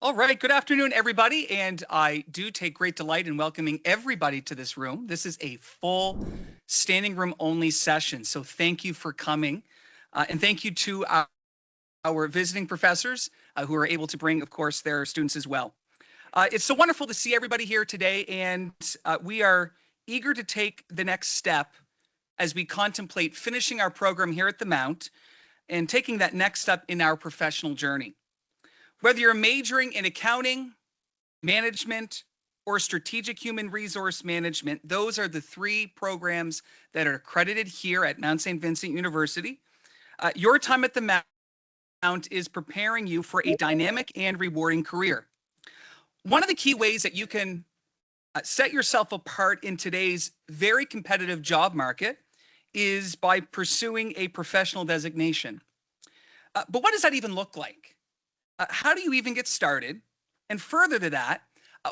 All right, good afternoon, everybody. And I do take great delight in welcoming everybody to this room. This is a full standing room only session. So thank you for coming. And thank you to our visiting professors who are able to bring, of course, their students as well. It's so wonderful to see everybody here today. And we are eager to take the next step as we contemplate finishing our program here at the Mount and taking that next step in our professional journey. Whether you're majoring in accounting, management, or strategic human resource management, those are the three programs that are accredited here at Mount St. Vincent University. Your time at the Mount is preparing you for a dynamic and rewarding career. One of the key ways that you can set yourself apart in today's very competitive job market is by pursuing a professional designation. But what does that even look like? How do you even get started? And further to that,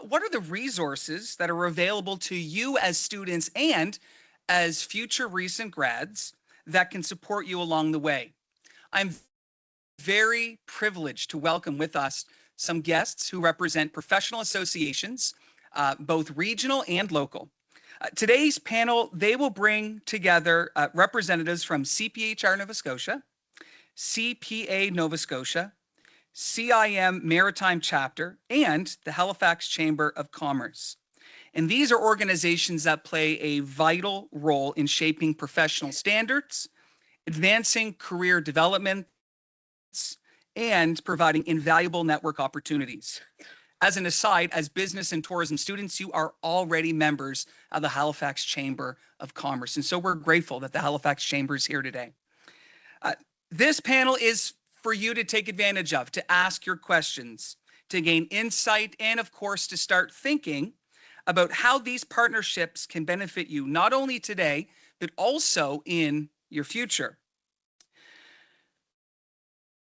what are the resources that are available to you as students and as future recent grads that can support you along the way? I'm very privileged to welcome with us some guests who represent professional associations, both regional and local. Today's panel, they will bring together representatives from CPHR Nova Scotia, CPA Nova Scotia, CIM Maritime Chapter, and the Halifax Chamber of Commerce. And these are organizations that play a vital role in shaping professional standards, advancing career development, and providing invaluable network opportunities. As an aside, as business and tourism students, you are already members of the Halifax Chamber of Commerce. And so we're grateful that the Halifax Chamber is here today. This panel is for you to take advantage of, to ask your questions, to gain insight, and of course, to start thinking about how these partnerships can benefit you, not only today, but also in your future.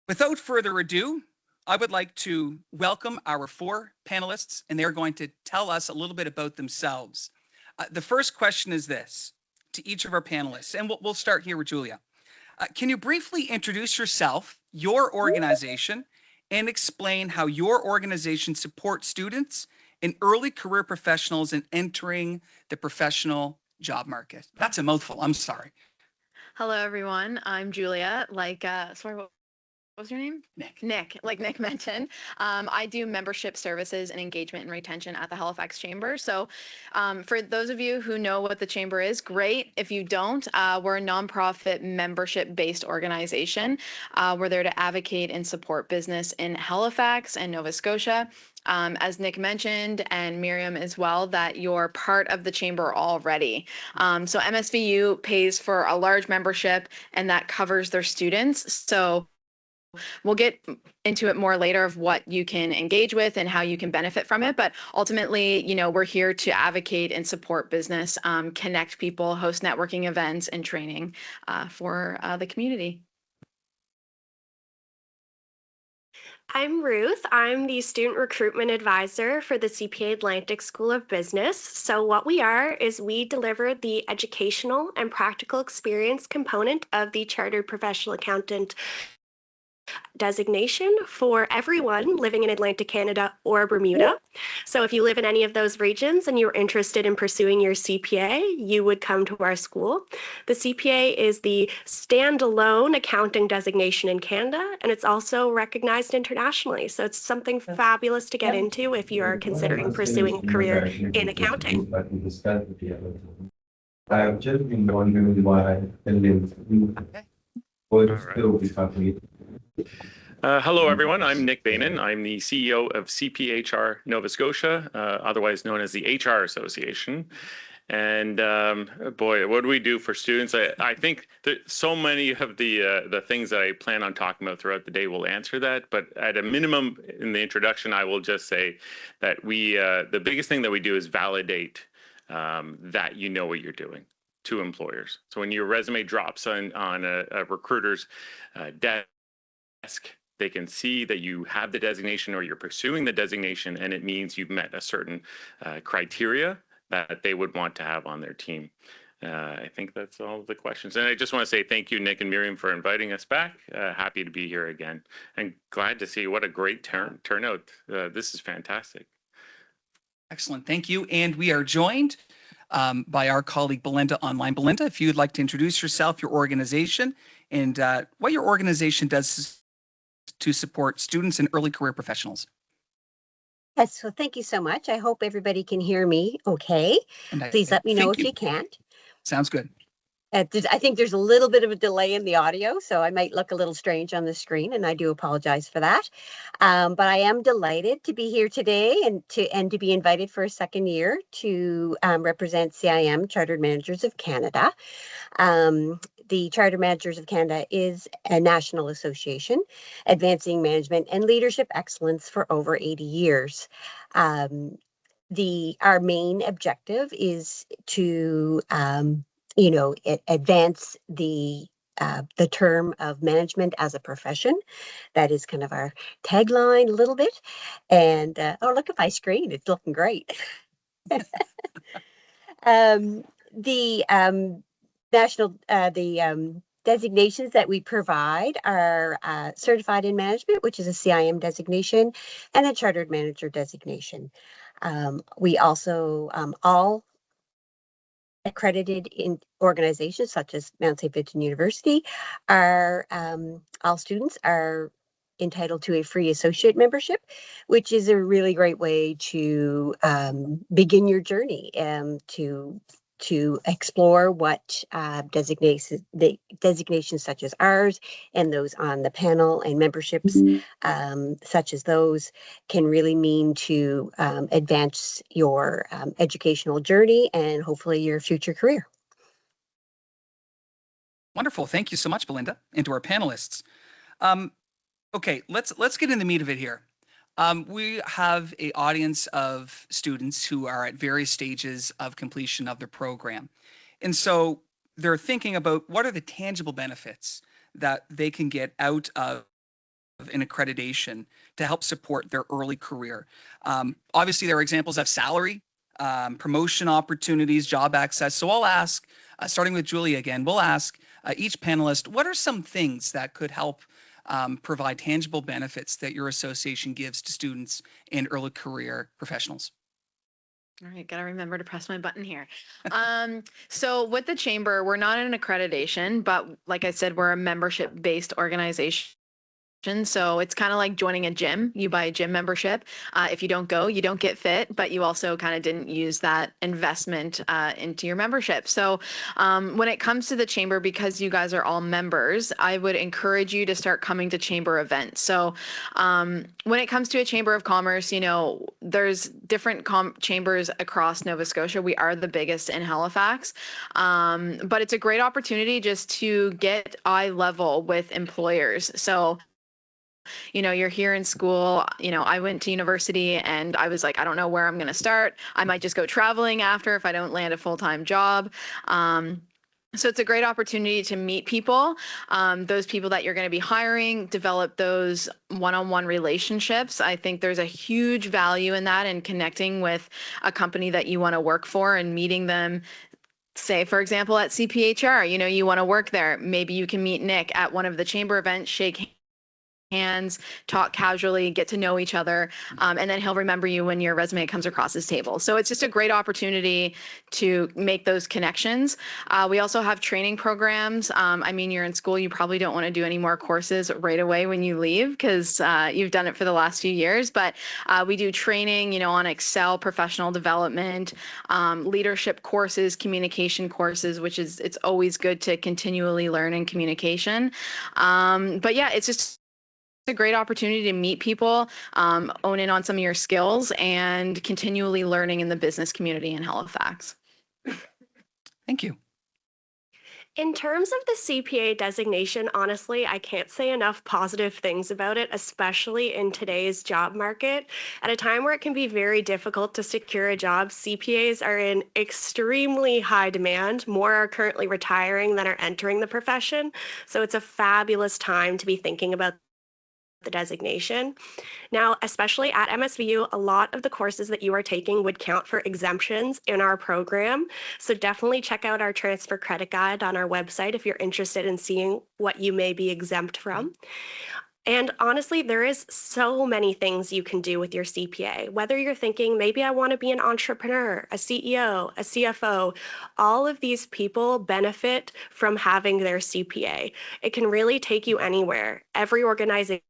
Without further ado, I would like to welcome our four panelists, and they're going to tell us a little bit about themselves. The first question is this to each of our panelists, and we'll start here with Julia. Can you briefly introduce yourself, your organization, and explain how your organization supports students and early career professionals in entering the professional job market? That's a mouthful. I'm sorry. Hello, everyone. I'm Julia. What was your name? Nick, like Nick mentioned. I do membership services and engagement and retention at the Halifax Chamber. So for those of you who know what the Chamber is, great. If you don't, we're a nonprofit membership-based organization. We're there to advocate and support business in Halifax and Nova Scotia. As Nick mentioned, and Miriam as well, that you're part of the Chamber already. So MSVU pays for a large membership, and that covers their students. So we'll get into it more later of what you can engage with and how you can benefit from it. But ultimately, we're here to advocate and support business, connect people, host networking events and training for the community. I'm Ruth. I'm the Student Recruitment Advisor for the CPA Atlantic School of Business. So what we are is we deliver the educational and practical experience component of the Chartered Professional Accountant designation for everyone living in Atlantic Canada or Bermuda. So if you live in any of those regions and you're interested in pursuing your CPA, you would come to our school. The CPA is the standalone accounting designation in Canada, and it's also recognized internationally. So it's something fabulous to get into if you are considering pursuing a career in accounting. I've just been wondering why hello, everyone. I'm Nick Beynon. I'm the CEO of CPHR Nova Scotia, otherwise known as the HR Association. And boy, what do we do for students? I think that so many of the things that I plan on talking about throughout the day will answer that. But at a minimum, in the introduction, I will just say that the biggest thing that we do is validate that you know what you're doing to employers. So when your resume drops on a recruiter's desk, they can see that you have the designation or you're pursuing the designation, and it means you've met a certain criteria that they would want to have on their team. I think that's all the questions. And I just want to say thank you, Nick and Miriam, for inviting us back. Happy to be here again, and glad to see what a great turnout. This is fantastic. Excellent. Thank you. And we are joined by our colleague Belinda online. Belinda, if you'd like to introduce yourself, your organization, and what your organization does to support students and early career professionals. Yes, so thank you so much. I hope everybody can hear me okay. Please let me know if you can't. Sounds good. I think there's a little bit of a delay in the audio, so I might look a little strange on the screen, and I do apologize for that. But I am delighted to be here today and to be invited for a second year to represent CIM, Chartered Managers of Canada. The Chartered Managers of Canada is a national association advancing management and leadership excellence for over 80 years. Our main objective is to advance the term of management as a profession. That is kind of our tagline a little bit. And oh, look at my screen; it's looking great. Designations that we provide are certified in management, which is a CIM designation, and a chartered manager designation. We also all accredited in organizations such as Mount St. Vincent University are all students are entitled to a free associate membership, which is a really great way to begin your journey to explore what designations such as ours and those on the panel and memberships such as those can really mean to advance your educational journey and hopefully your future career. Wonderful. Thank you so much, Belinda, and to our panelists. Okay, let's get in the meat of it here. We have an audience of students who are at various stages of completion of their program. And so they're thinking about what are the tangible benefits that they can get out of an accreditation to help support their early career. Obviously, there are examples of salary, promotion opportunities, job access. So I'll ask, starting with Julia again, we'll ask each panelist, what are some things that could help provide tangible benefits that your association gives to students and early career professionals? All right, gotta remember to press my button here. So with the Chamber, we're not an accreditation, but like I said, we're a membership-based organization. So it's kind of like joining a gym. You buy a gym membership. If you don't go, you don't get fit, but you also kind of didn't use that investment into your membership. So when it comes to the Chamber, because you guys are all members, I would encourage you to start coming to Chamber events. So when it comes to a Chamber of Commerce, you know, there's different chambers across Nova Scotia. We are the biggest in Halifax, but it's a great opportunity just to get eye level with employers. So you know, you're here in school, you know, I went to university and I was like, I don't know where I'm going to start. I might just go traveling after if I don't land a full-time job. So it's a great opportunity to meet people, those people that you're going to be hiring, develop those one-on-one relationships. I think there's a huge value in that and connecting with a company that you want to work for and meeting them. Say, for example, at CPHR, you know, you want to work there. Maybe you can meet Nick at one of the Chamber events, shake hands, talk casually, get to know each other, and then he'll remember you when your resume comes across his table. So it's just a great opportunity to make those connections. We also have training programs. I mean, you're in school, you probably don't want to do any more courses right away when you leave because you've done it for the last few years, but we do training, you know, on Excel, professional development, leadership courses, communication courses, which is, it's always good to continually learn in communication. But yeah, it's just a great opportunity to meet people, own in on some of your skills, and continually learning in the business community in Halifax. Thank you. In terms of the CPA designation, honestly, I can't say enough positive things about it, especially in today's job market. At a time where it can be very difficult to secure a job, CPAs are in extremely high demand. More are currently retiring than are entering the profession. So it's a fabulous time to be thinking about the designation. Now, especially at MSVU, a lot of the courses that you are taking would count for exemptions in our program. So definitely check out our transfer credit guide on our website if you're interested in seeing what you may be exempt from. And honestly, there is so many things you can do with your CPA. Whether you're thinking, maybe I want to be an entrepreneur, a CEO, a CFO, all of these people benefit from having their CPA. It can really take you anywhere. Every organization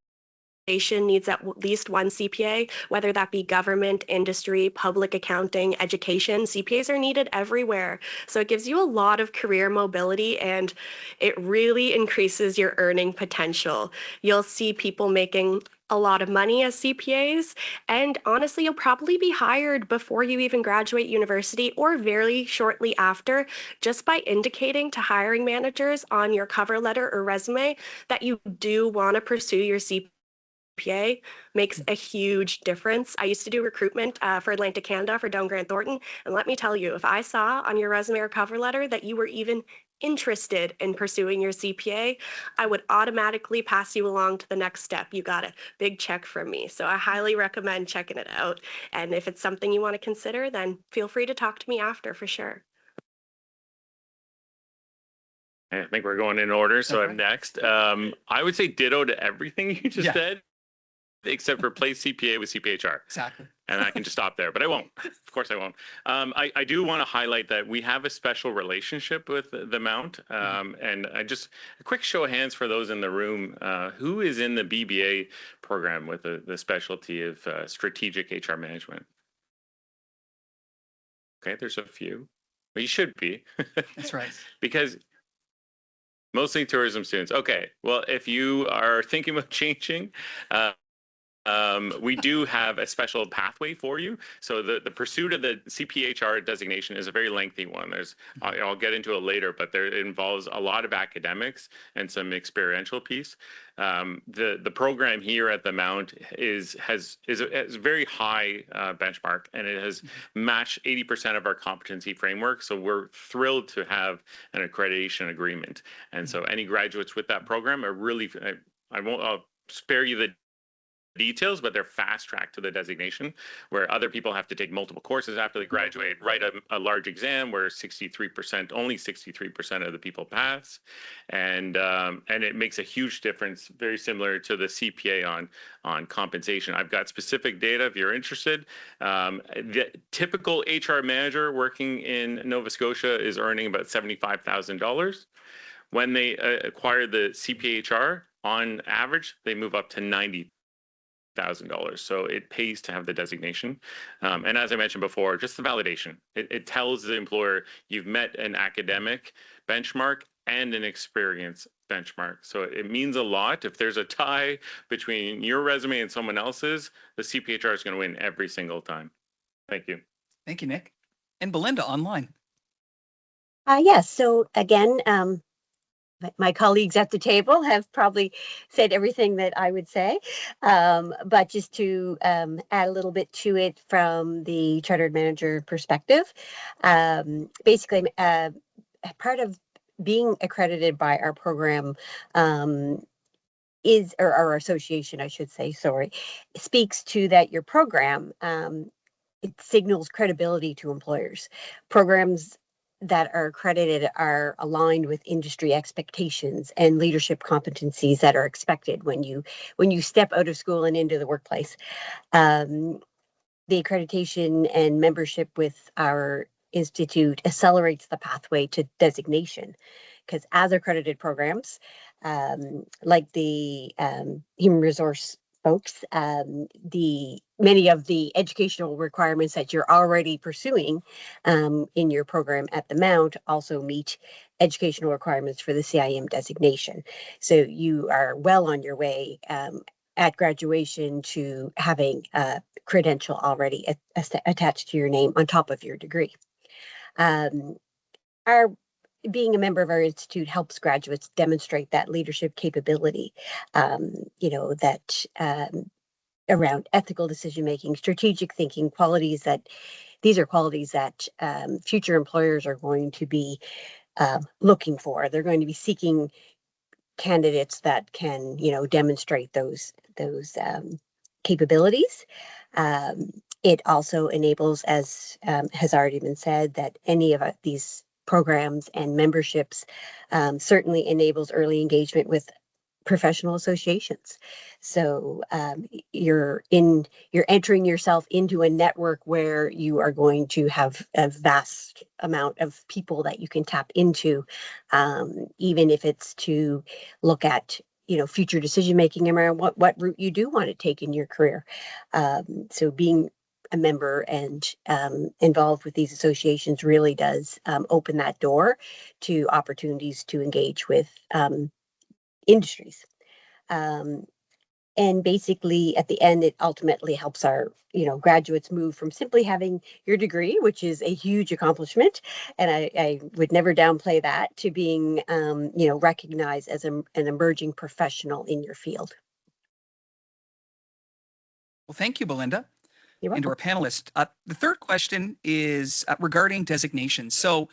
needs at least one CPA, whether that be government, industry, public accounting, education. CPAs are needed everywhere. So it gives you a lot of career mobility and it really increases your earning potential. You'll see people making a lot of money as CPAs, and honestly, you'll probably be hired before you even graduate university or very shortly after, just by indicating to hiring managers on your cover letter or resume that you do want to pursue your CPA makes a huge difference. I used to do recruitment for Atlantic Canada for Doane Grant Thornton, and let me tell you, if I saw on your resume or cover letter that you were even interested in pursuing your CPA, I would automatically pass you along to the next step. You got a big check from me. So I highly recommend checking it out. And if it's something you want to consider, then feel free to talk to me after for sure. I think we're going in order, so I'm next. I would say ditto to everything you just said, except replace CPA with CPHR. Exactly. And I can just stop there, but I won't. Of course I won't. I do want to highlight that we have a special relationship with the Mount. And I just, a quick show of hands for those in the room, who is in the BBA program with the specialty of strategic HR management? Okay, there's a few. But you should be. That's right. Because mostly tourism students. Okay, well, if you are thinking about changing, we do have a special pathway for you. So the pursuit of the CPHR designation is a very lengthy one. There's, I'll get into it later, but it involves a lot of academics and some experiential piece. The program here at the Mount has a very high benchmark, and it has matched 80% of our competency framework. So we're thrilled to have an accreditation agreement. And so any graduates with that program are really, I'll spare you the details, but they're fast tracked to the designation, where other people have to take multiple courses after they graduate, write a large exam where only 63% of the people pass, and it makes a huge difference, very similar to the CPA on compensation. I've got specific data if you're interested. The typical HR manager working in Nova Scotia is earning about $75,000. When they acquire the CPHR, on average, they move up to $90,000. So it pays to have the designation. And as I mentioned before, just the validation. It tells the employer you've met an academic benchmark and an experience benchmark. So it means a lot. If there's a tie between your resume and someone else's, the CPHR is going to win every single time. Thank you. Thank you, Nick. And Belinda, online. Yes. So again, my colleagues at the table have probably said everything that I would say, but just to add a little bit to it from the chartered manager perspective, basically part of being accredited by our program or our association, I should say, speaks to that your program, it signals credibility to employers. Programs that are accredited are aligned with industry expectations and leadership competencies that are expected when you step out of school and into the workplace. The accreditation and membership with our institute accelerates the pathway to designation, because as accredited programs, like the human resource folks, many of the educational requirements that you're already pursuing in your program at the Mount also meet educational requirements for the CIM designation. So you are well on your way at graduation to having a credential already attached to your name on top of your degree. Being a member of our institute helps graduates demonstrate that leadership capability, that around ethical decision-making, strategic thinking, these are qualities that future employers are going to be looking for. They're going to be seeking candidates that can, demonstrate those capabilities. It also enables, as has already been said, that any of these programs and memberships certainly enables early engagement with professional associations. So you're entering yourself into a network where you are going to have a vast amount of people that you can tap into, even if it's to look at future decision making around what route you do want to take in your career. So being a member and involved with these associations really does open that door to opportunities to engage with industries. And basically at the end, it ultimately helps our graduates move from simply having your degree, which is a huge accomplishment, and I would never downplay that, to being recognized as an emerging professional in your field. Well, thank you, Belinda. You're And to welcome. our panelists. The third question is regarding designations. So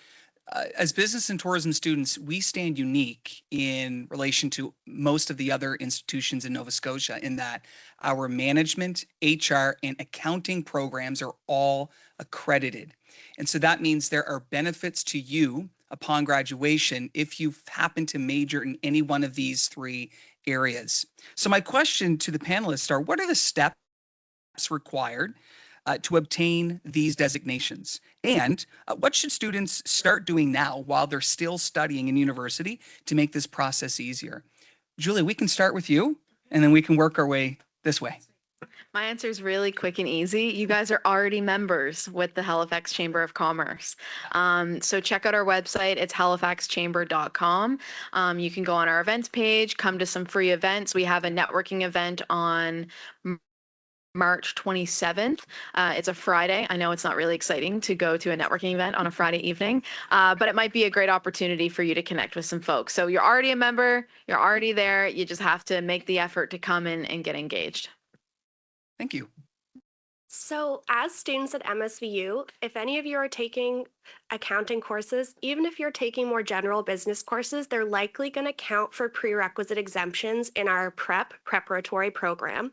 as business and tourism students, we stand unique in relation to most of the other institutions in Nova Scotia in that our management, HR, and accounting programs are all accredited. And so that means there are benefits to you upon graduation if you happen to major in any one of these three areas. So my question to the panelists are, what are the steps required to obtain these designations? And what should students start doing now while they're still studying in university to make this process easier? Julia, we can start with you, and then we can work our way this way. My answer is really quick and easy. You guys are already members with the Halifax Chamber of Commerce. So check out our website. It's halifaxchamber.com. You can go on our events page, come to some free events. We have a networking event on March 27th. It's a Friday. I know it's not really exciting to go to a networking event on a Friday evening, but it might be a great opportunity for you to connect with some folks. So you're already a member, you're already there. You just have to make the effort to come in and get engaged. Thank you. So as students at MSVU, if any of you are taking accounting courses, even if you're taking more general business courses, they're likely going to count for prerequisite exemptions in our preparatory program.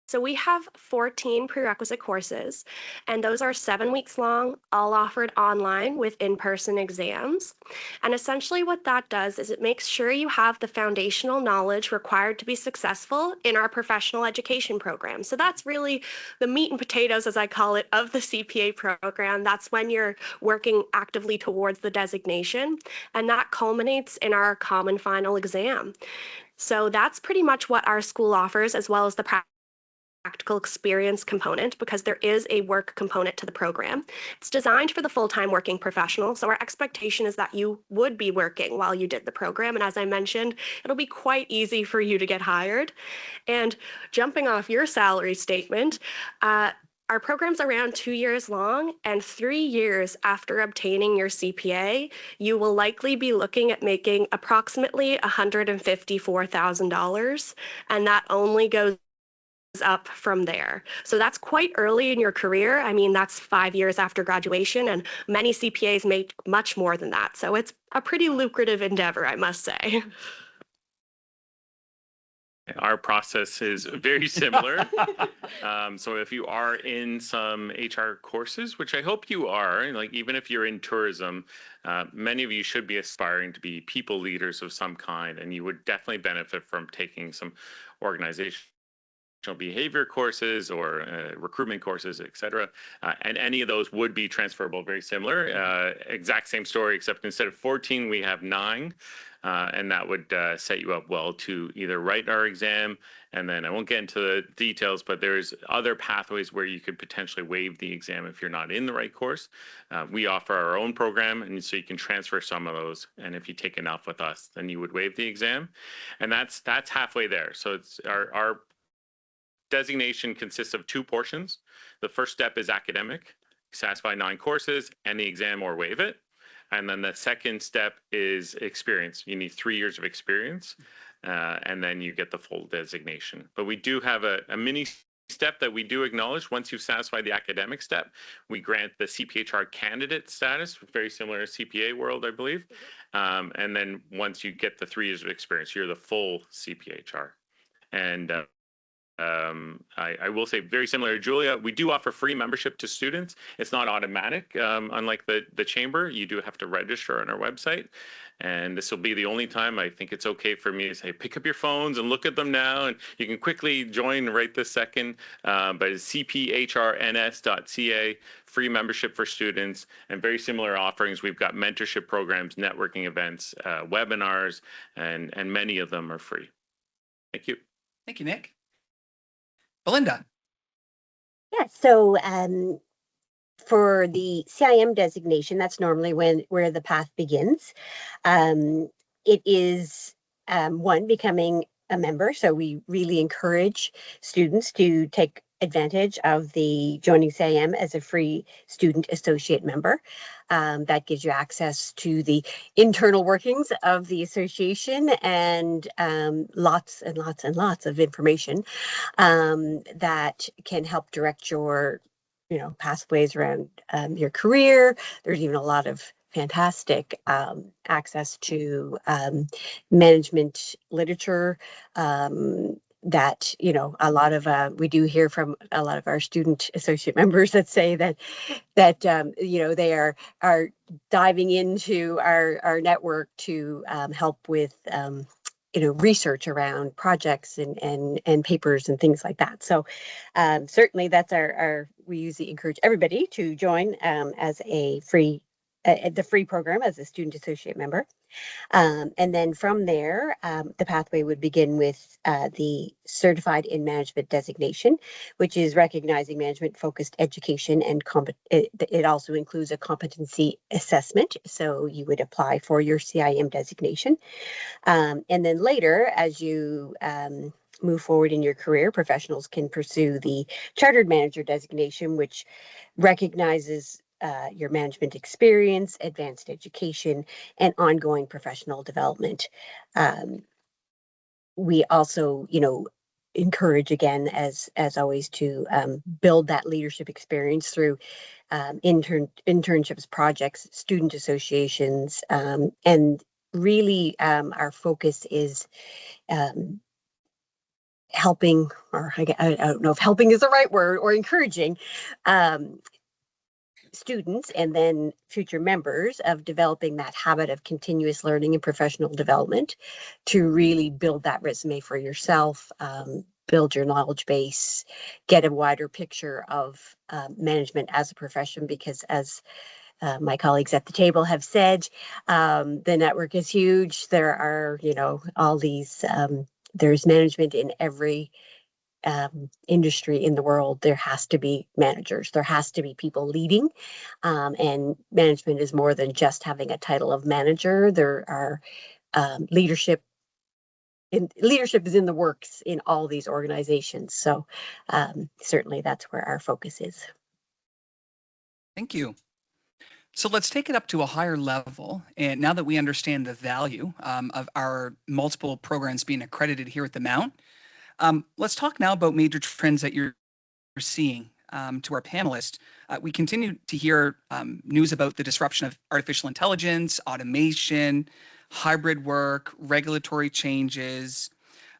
So we have 14 prerequisite courses, and those are 7 weeks long, all offered online with in-person exams. And essentially what that does is it makes sure you have the foundational knowledge required to be successful in our professional education program. So that's really the meat and potatoes, as I call it, of the CPA program. That's when you're working actively towards the designation, and that culminates in our common final exam. So that's pretty much what our school offers, as well as the practical experience component, because there is a work component to the program. It's designed for the full-time working professional, so our expectation is that you would be working while you did the program, and as I mentioned, it'll be quite easy for you to get hired. And jumping off your salary statement, our program's around 2 years long, and 3 years after obtaining your CPA, you will likely be looking at making approximately $154,000, and that only goes up from there. So that's quite early in your career. I mean, that's 5 years after graduation, and many CPAs make much more than that. So it's a pretty lucrative endeavor, I must say. Our process is very similar. So if you are in some HR courses, which I hope you are, like even if you're in tourism, many of you should be aspiring to be people leaders of some kind, and you would definitely benefit from taking some organizational behavior courses or recruitment courses, etc. And any of those would be transferable, very similar. Exact same story, except instead of 14, we have 9. And that would set you up well to either write our exam, and then I won't get into the details, but there's other pathways where you could potentially waive the exam if you're not in the right course. We offer our own program, and so you can transfer some of those, and if you take enough with us, then you would waive the exam. And that's halfway there. So it's our designation consists of 2 portions. The first step is academic, satisfy 9 courses, and the exam or waive it. And then the second step is experience. You need 3 years of experience, and then you get the full designation. But we do have a mini step that we do acknowledge. Once you've satisfied the academic step, we grant the CPHR candidate status, very similar to CPA world, I believe. And then once you get the 3 years of experience, you're the full CPHR. And I will say, very similar to Julia, we do offer free membership to students. It's not automatic. Unlike the chamber, you do have to register on our website. And this will be the only time I think it's okay for me to say, pick up your phones and look at them now. And you can quickly join right this second. But it's CPHRNS.ca, free membership for students, and very similar offerings. We've got mentorship programs, networking events, webinars, and many of them are free. Thank you. Thank you, Nick. Belinda. Yeah, so for the CIM designation, that's normally where the path begins. It is one, becoming a member. So we really encourage students to take advantage of the joining CIM as a free student associate member. That gives you access to the internal workings of the association and lots and lots and lots of information that can help direct your pathways around your career. There's even a lot of fantastic access to management literature that, a lot of, we do hear from a lot of our student associate members that say that they are diving into our network to help with research around projects and papers and things like that. So certainly that's we usually encourage everybody to join as a free the free program as a student associate member. And then from there, the pathway would begin with the Certified in Management designation, which is recognizing management-focused education, and it also includes a competency assessment. So you would apply for your CIM designation. And then later, as you move forward in your career, professionals can pursue the Chartered Manager designation, which recognizes your management experience, advanced education, and ongoing professional development. We also, encourage, again, as always, to build that leadership experience through internships, projects, student associations, and really our focus is helping, or I don't know if helping is the right word, or encouraging students and then future members of developing that habit of continuous learning and professional development to really build that resume for yourself, build your knowledge base, get a wider picture of management as a profession, because as my colleagues at the table have said, the network is huge. There are, all these, there's management in every industry in the world. There has to be managers. There has to be people leading, and management is more than just having a title of manager. There are leadership is in the works in all these organizations. So certainly that's where our focus is. Thank you. So let's take it up to a higher level. And now that we understand the value of our multiple programs being accredited here at the Mount, let's talk now about major trends that you're seeing. To our panelists, we continue to hear news about the disruption of artificial intelligence, automation, hybrid work, regulatory changes.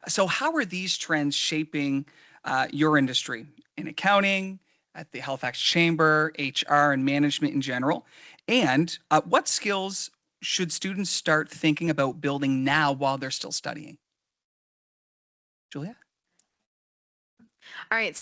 So how are these trends shaping your industry in accounting, at the Halifax Chamber, HR, and management in general? And what skills should students start thinking about building now while they're still studying? Julia? All right.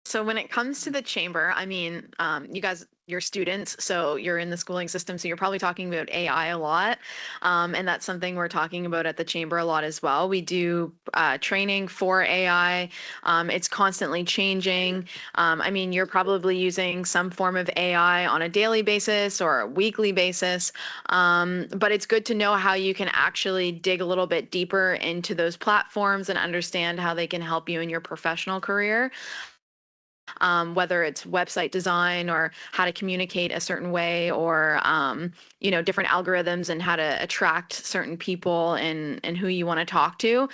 So when it comes to the chamber, I mean, you guys, you're students, so you're in the schooling system, so you're probably talking about AI a lot. And that's something we're talking about at the chamber a lot as well. We do training for AI. It's constantly changing. I mean, you're probably using some form of AI on a daily basis or a weekly basis. But it's good to know how you can actually dig a little bit deeper into those platforms and understand how they can help you in your professional career. whether it's website design or how to communicate a certain way, or different algorithms and how to attract certain people and who you want to talk to.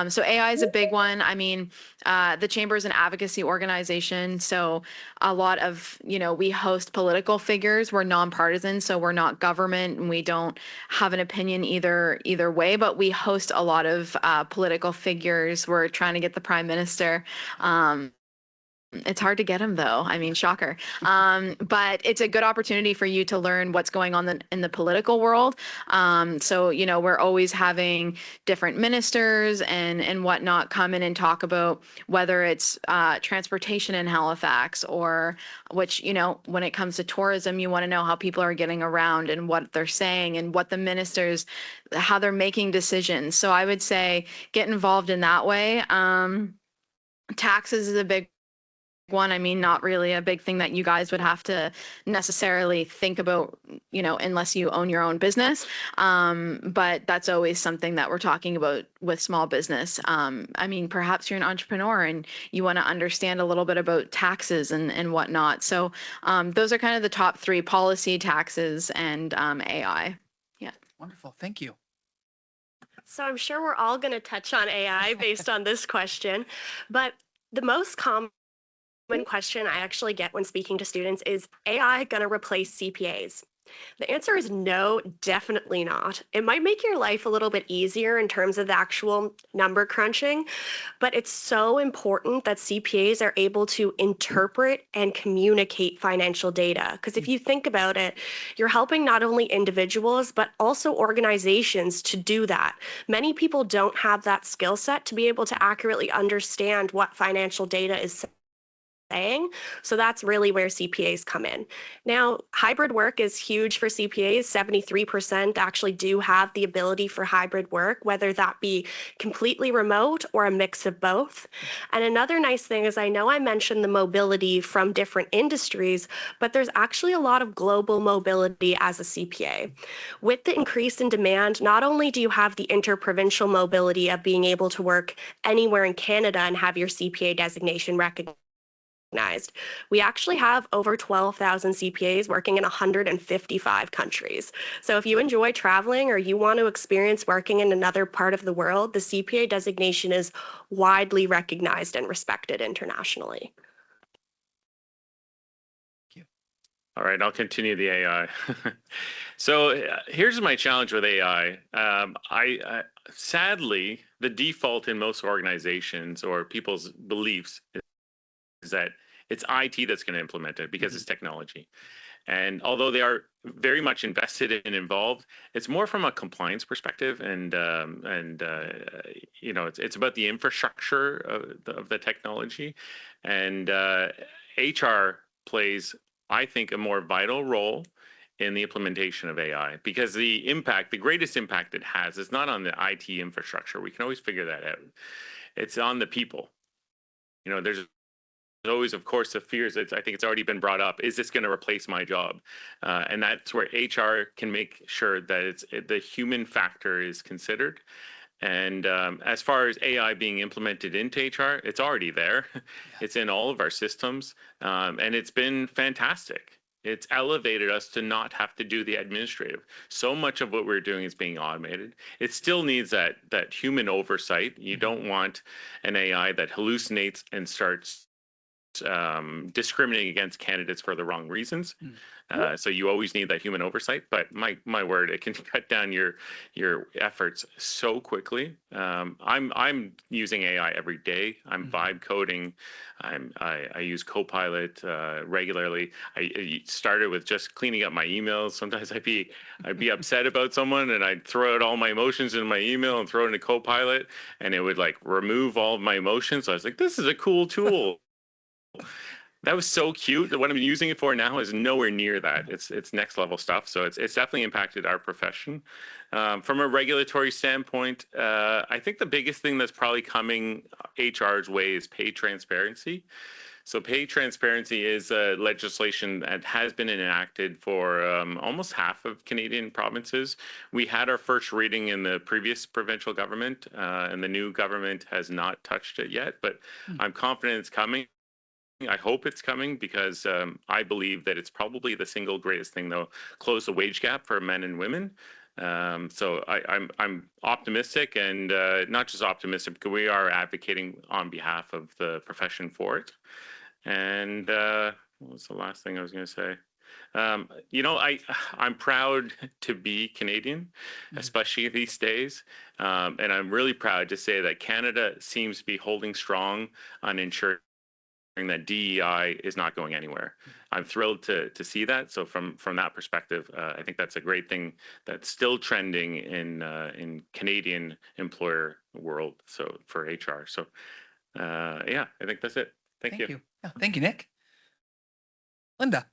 So AI is a big one. I mean, the Chamber is an advocacy organization, so a lot of, we host political figures. We're nonpartisan, so we're not government, and we don't have an opinion either way, but we host a lot of political figures. We're trying to get the Prime Minister. It's hard to get him, though. I mean, shocker. But it's a good opportunity for you to learn what's going on in the political world. So, we're always having different ministers and whatnot come in and talk about whether it's transportation in Halifax, or which, when it comes to tourism, you want to know how people are getting around and what they're saying and what the ministers, how they're making decisions. So I would say get involved in that way. Taxes is a big one. I mean, not really a big thing that you guys would have to necessarily think about, unless you own your own business. But that's always something that we're talking about with small business. I mean, perhaps you're an entrepreneur and you want to understand a little bit about taxes and whatnot. So those are kind of the top three: policy, taxes, and AI. Yeah. Wonderful. Thank you. So I'm sure we're all going to touch on AI based on this question, but the most common question I actually get when speaking to students is, AI going to replace CPAs? The answer is no, definitely not. It might make your life a little bit easier in terms of the actual number crunching, but it's so important that CPAs are able to interpret and communicate financial data. Because if you think about it, you're helping not only individuals, but also organizations to do that. Many people don't have that skill set to be able to accurately understand what financial data is saying. So that's really where CPAs come in. Now, hybrid work is huge for CPAs. 73% actually do have the ability for hybrid work, whether that be completely remote or a mix of both. And another nice thing is, I know I mentioned the mobility from different industries, but there's actually a lot of global mobility as a CPA. With the increase in demand, not only do you have the interprovincial mobility of being able to work anywhere in Canada and have your CPA designation recognized, we actually have over 12,000 CPAs working in 155 countries. So if you enjoy traveling or you want to experience working in another part of the world, the CPA designation is widely recognized and respected internationally. Thank you. All right, I'll continue the AI. So here's my challenge with AI. Sadly, the default in most organizations or people's beliefs is that it's IT that's going to implement it because it's technology. And although they are very much invested and involved, it's more from a compliance perspective, and it's about the infrastructure of the technology. And HR plays, I think, a more vital role in the implementation of AI, because the greatest impact it has is not on the IT infrastructure. We can always figure that out. It's on the people. There's always, of course, the fears that I think it's already been brought up. Is this going to replace my job? And that's where HR can make sure that the human factor is considered. And as far as AI being implemented into HR, it's already there. Yeah. It's in all of our systems, and it's been fantastic. It's elevated us to not have to do the administrative. So much of what we're doing is being automated. It still needs that human oversight. You don't want an AI that hallucinates and starts discriminating against candidates for the wrong reasons. So you always need that human oversight. But my word, it can cut down your efforts so quickly. I'm using AI every day. I'm vibe coding. I use Copilot regularly. I started with just cleaning up my emails. Sometimes I'd be upset about someone and I'd throw out all my emotions in my email and throw it into Copilot, and it would like remove all of my emotions. So I was like, this is a cool tool. That was so cute. What I'm using it for now is nowhere near that. It's next level stuff. So it's definitely impacted our profession. From a regulatory standpoint, I think the biggest thing that's probably coming HR's way is pay transparency. So pay transparency is legislation that has been enacted for almost half of Canadian provinces. We had our first reading in the previous provincial government, and the new government has not touched it yet, but I'm confident it's coming. I hope it's coming because I believe that it's probably the single greatest thing that'll close the wage gap for men and women. So I'm optimistic, and not just optimistic, because we are advocating on behalf of the profession for it. And what was the last thing I was going to say? You know, I'm proud to be Canadian, especially these days. And I'm really proud to say that Canada seems to be holding strong on ensuring that DEI is not going anywhere. I'm thrilled to see that. So from that perspective, I think that's a great thing that's still trending in Canadian employer world. So for HR. So yeah, I think that's it. Thank you. Yeah, thank you, Nick. Linda.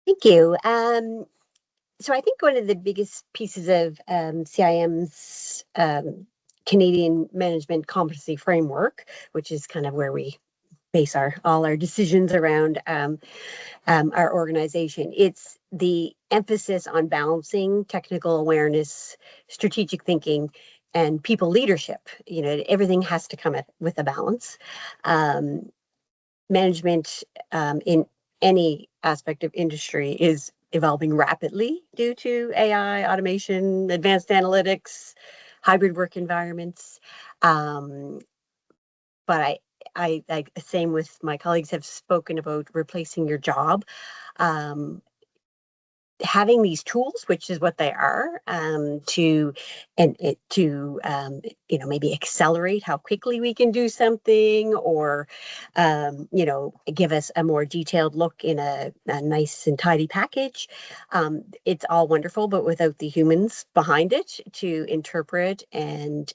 Thank you. So I think one of the biggest pieces of CIM's Canadian Management Competency Framework, which is kind of where we base all our decisions around our organization. It's the emphasis on balancing technical awareness, strategic thinking, and people leadership. You know, everything has to come with a balance. Management in any aspect of industry is evolving rapidly due to AI, automation, advanced analytics, hybrid work environments. But I same with my colleagues have spoken about replacing your job. Having these tools, which is what they are, to maybe accelerate how quickly we can do something, or give us a more detailed look in a nice and tidy package. It's all wonderful, but without the humans behind it to interpret and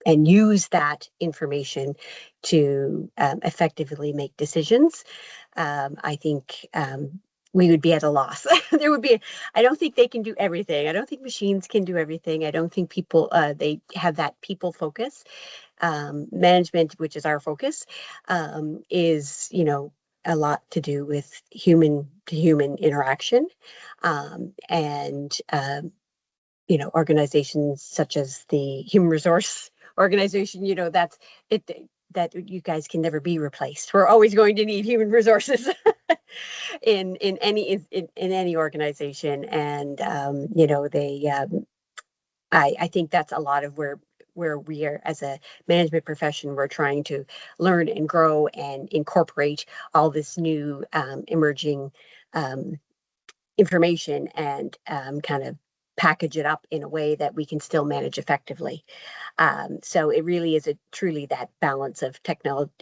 use that information to effectively make decisions, I think we would be at a loss. I don't think they can do everything. I don't think machines can do everything. I don't think people, they have that people focus. Management, which is our focus, is, a lot to do with human to human interaction. Organizations such as the Human Resource Organization, that's it, that you guys can never be replaced. We're always going to need human resources in any organization, and I think that's a lot of where we are as a management profession. We're trying to learn and grow and incorporate all this new emerging information and kind of package it up in a way that we can still manage effectively. So it really is truly that balance of technology.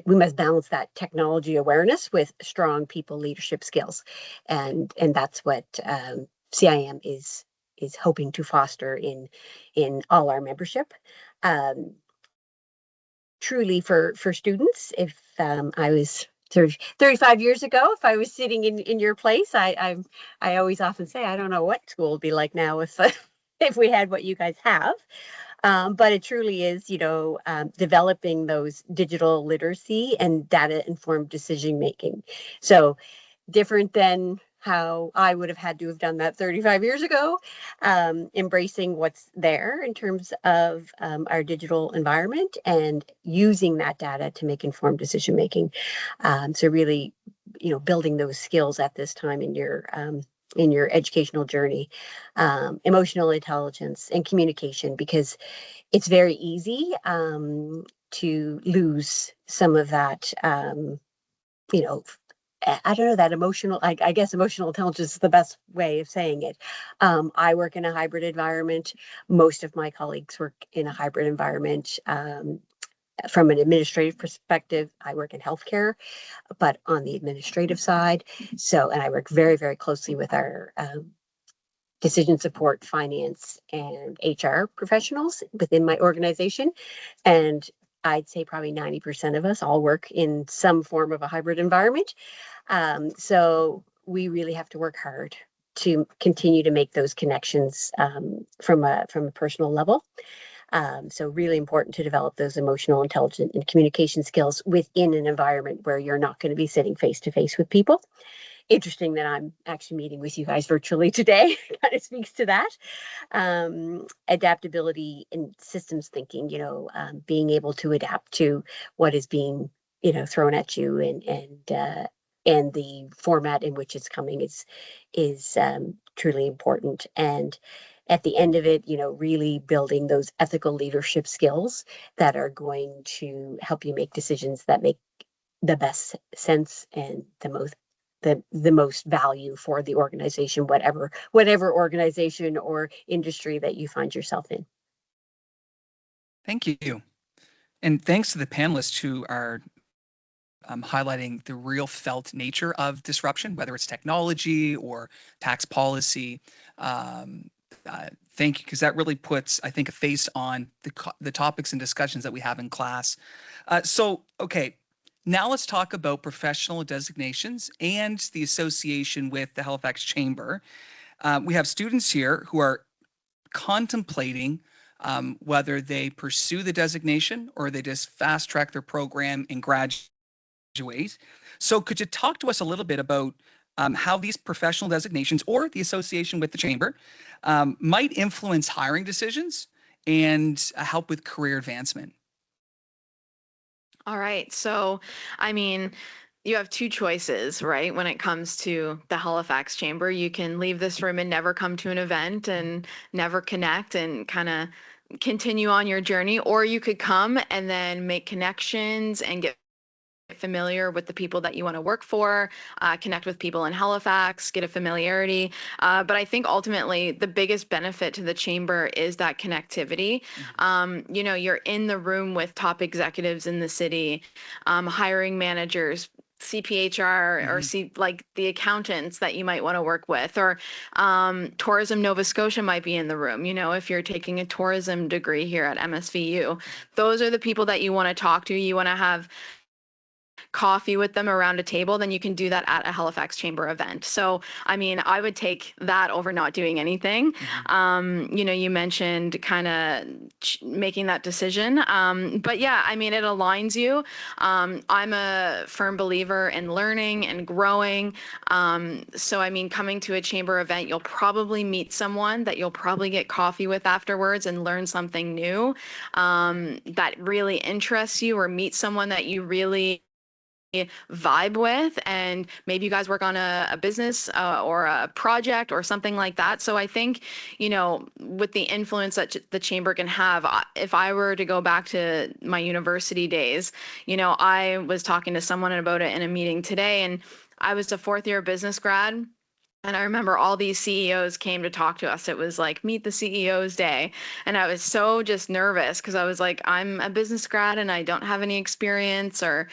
We must balance that technology awareness with strong people leadership skills, and that's what CIM is hoping to foster in all our membership. Truly for students, if I was 35 years ago, if I was sitting in your place, I always often say, I don't know what school would be like now if if we had what you guys have. But it truly is, developing those digital literacy and data-informed decision-making. So different than how I would have had to have done that 35 years ago, embracing what's there in terms of our digital environment and using that data to make informed decision-making. So really, building those skills at this time in your educational journey, emotional intelligence and communication, because it's very easy to lose some of that, I don't know, that emotional, I guess emotional intelligence is the best way of saying it. I work in a hybrid environment. Most of my colleagues work in a hybrid environment. From an administrative perspective, I work in healthcare, but on the administrative side. And I work very, very closely with our decision support, finance, and HR professionals within my organization. And I'd say probably 90% of us all work in some form of a hybrid environment. So we really have to work hard to continue to make those connections from a personal level. So really important to develop those emotional intelligence and communication skills within an environment where you're not going to be sitting face to face with people. interesting that I'm actually meeting with you guys virtually today. Kind of speaks to that. Adaptability and systems thinking, being able to adapt to what is being, thrown at you, and the format in which it's coming is truly important. And at the end of it, really building those ethical leadership skills that are going to help you make decisions that make the best sense and the most value for the organization, whatever organization or industry that you find yourself in. Thank you. And thanks to the panelists who are highlighting the real felt nature of disruption, whether it's technology or tax policy. Thank you, because that really puts, I think, a face on the topics and discussions that we have in class. Okay, now let's talk about professional designations and the association with the Halifax Chamber. We have students here who are contemplating whether they pursue the designation or they just fast track their program and graduate. So could you talk to us a little bit about how these professional designations or the association with the Chamber might influence hiring decisions and help with career advancement? All right. So, you have two choices, right? When it comes to the Halifax Chamber, you can leave this room and never come to an event and never connect and kind of continue on your journey, or you could come and then make connections and get familiar with the people that you want to work for, connect with people in Halifax, get a familiarity. But I think ultimately the biggest benefit to the Chamber is that connectivity. You're in the room with top executives in the city, hiring managers, CPHR or like the accountants that you might want to work with, or Tourism Nova Scotia might be in the room. If you're taking a tourism degree here at MSVU, those are the people that you want to talk to. You want to have coffee with them around a table, then you can do that at a Halifax Chamber event. So, I would take that over not doing anything. You mentioned kind of making that decision. But yeah, it aligns you. I'm a firm believer in learning and growing. So, coming to a Chamber event, you'll probably meet someone that you'll probably get coffee with afterwards and learn something new that really interests you, or meet someone that you really vibe with, and maybe you guys work on a business or a project or something like that. So I think, with the influence that the Chamber can have, if I were to go back to my university days, I was talking to someone about it in a meeting today, and I was a fourth year business grad. And I remember all these CEOs came to talk to us. It was like, meet the CEO's day. And I was so just nervous because I was like, I'm a business grad and I don't have any experience, or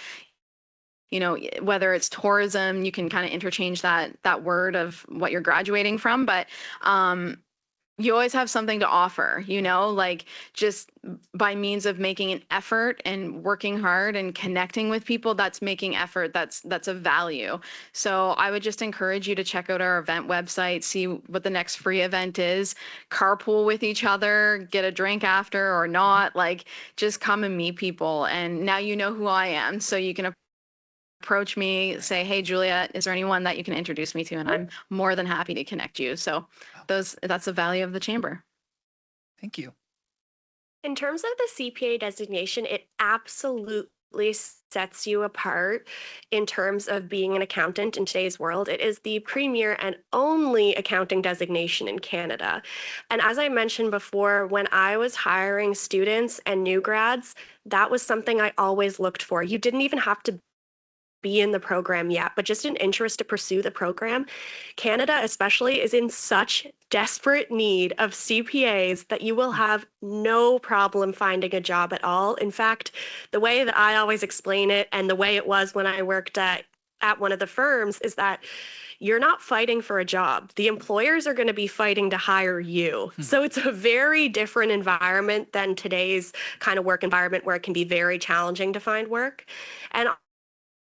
whether it's tourism, you can kind of interchange that word of what you're graduating from, but you always have something to offer, like just by means of making an effort and working hard and connecting with people, that's making effort, that's a value. So I would just encourage you to check out our event website, see what the next free event is, carpool with each other, get a drink after or not, like just come and meet people. And now you know who I am, so you can approach me, say, hey, Julia, is there anyone that you can introduce me to? And I'm more than happy to connect you. So that's the value of the Chamber. Thank you. In terms of the CPA designation, it absolutely sets you apart in terms of being an accountant in today's world. It is the premier and only accounting designation in Canada. And as I mentioned before, when I was hiring students and new grads, that was something I always looked for. You didn't even have to be in the program yet, but just an interest to pursue the program. Canada especially is in such desperate need of CPAs that you will have no problem finding a job at all. In fact, the way that I always explain it, and the way it was when I worked at one of the firms, is that you're not fighting for a job. The employers are going to be fighting to hire you. So it's a very different environment than today's kind of work environment, where it can be very challenging to find work. And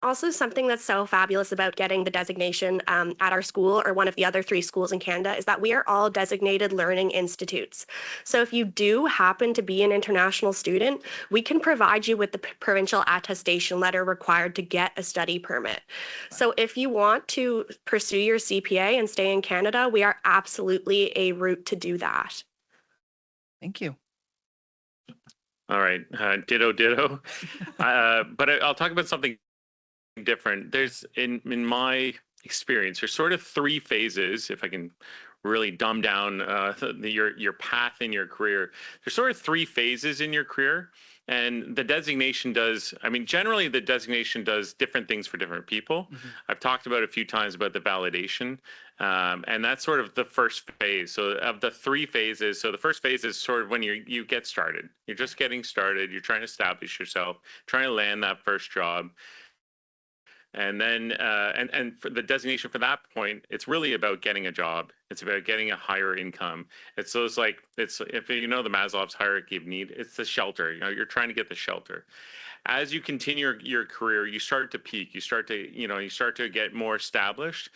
Also, something that's so fabulous about getting the designation at our school or one of the other 3 schools in Canada is that we are all designated learning institutes. So if you do happen to be an international student, we can provide you with the provincial attestation letter required to get a study permit. So if you want to pursue your CPA and stay in Canada, we are absolutely a route to do that. Thank you. All right, ditto, ditto. But I'll talk about something different. There's in my experience, there's sort of 3 phases, if I can really dumb down your path in your career. There's sort of 3 phases in your career, and the designation does, I mean, generally the designation does different things for different people. I've talked about a few times about the validation, and that's sort of the first phase. So of the 3 phases, so the first phase is sort of when you get started. You're just getting started, you're trying to establish yourself, trying to land that first job. And then, and for the designation for that point, it's really about getting a job. It's about getting a higher income. It's those like, it's, if you know the Maslow's hierarchy of need, it's the shelter. You know, you're trying to get the shelter. As you continue your career, you start to peak. You start to get more established.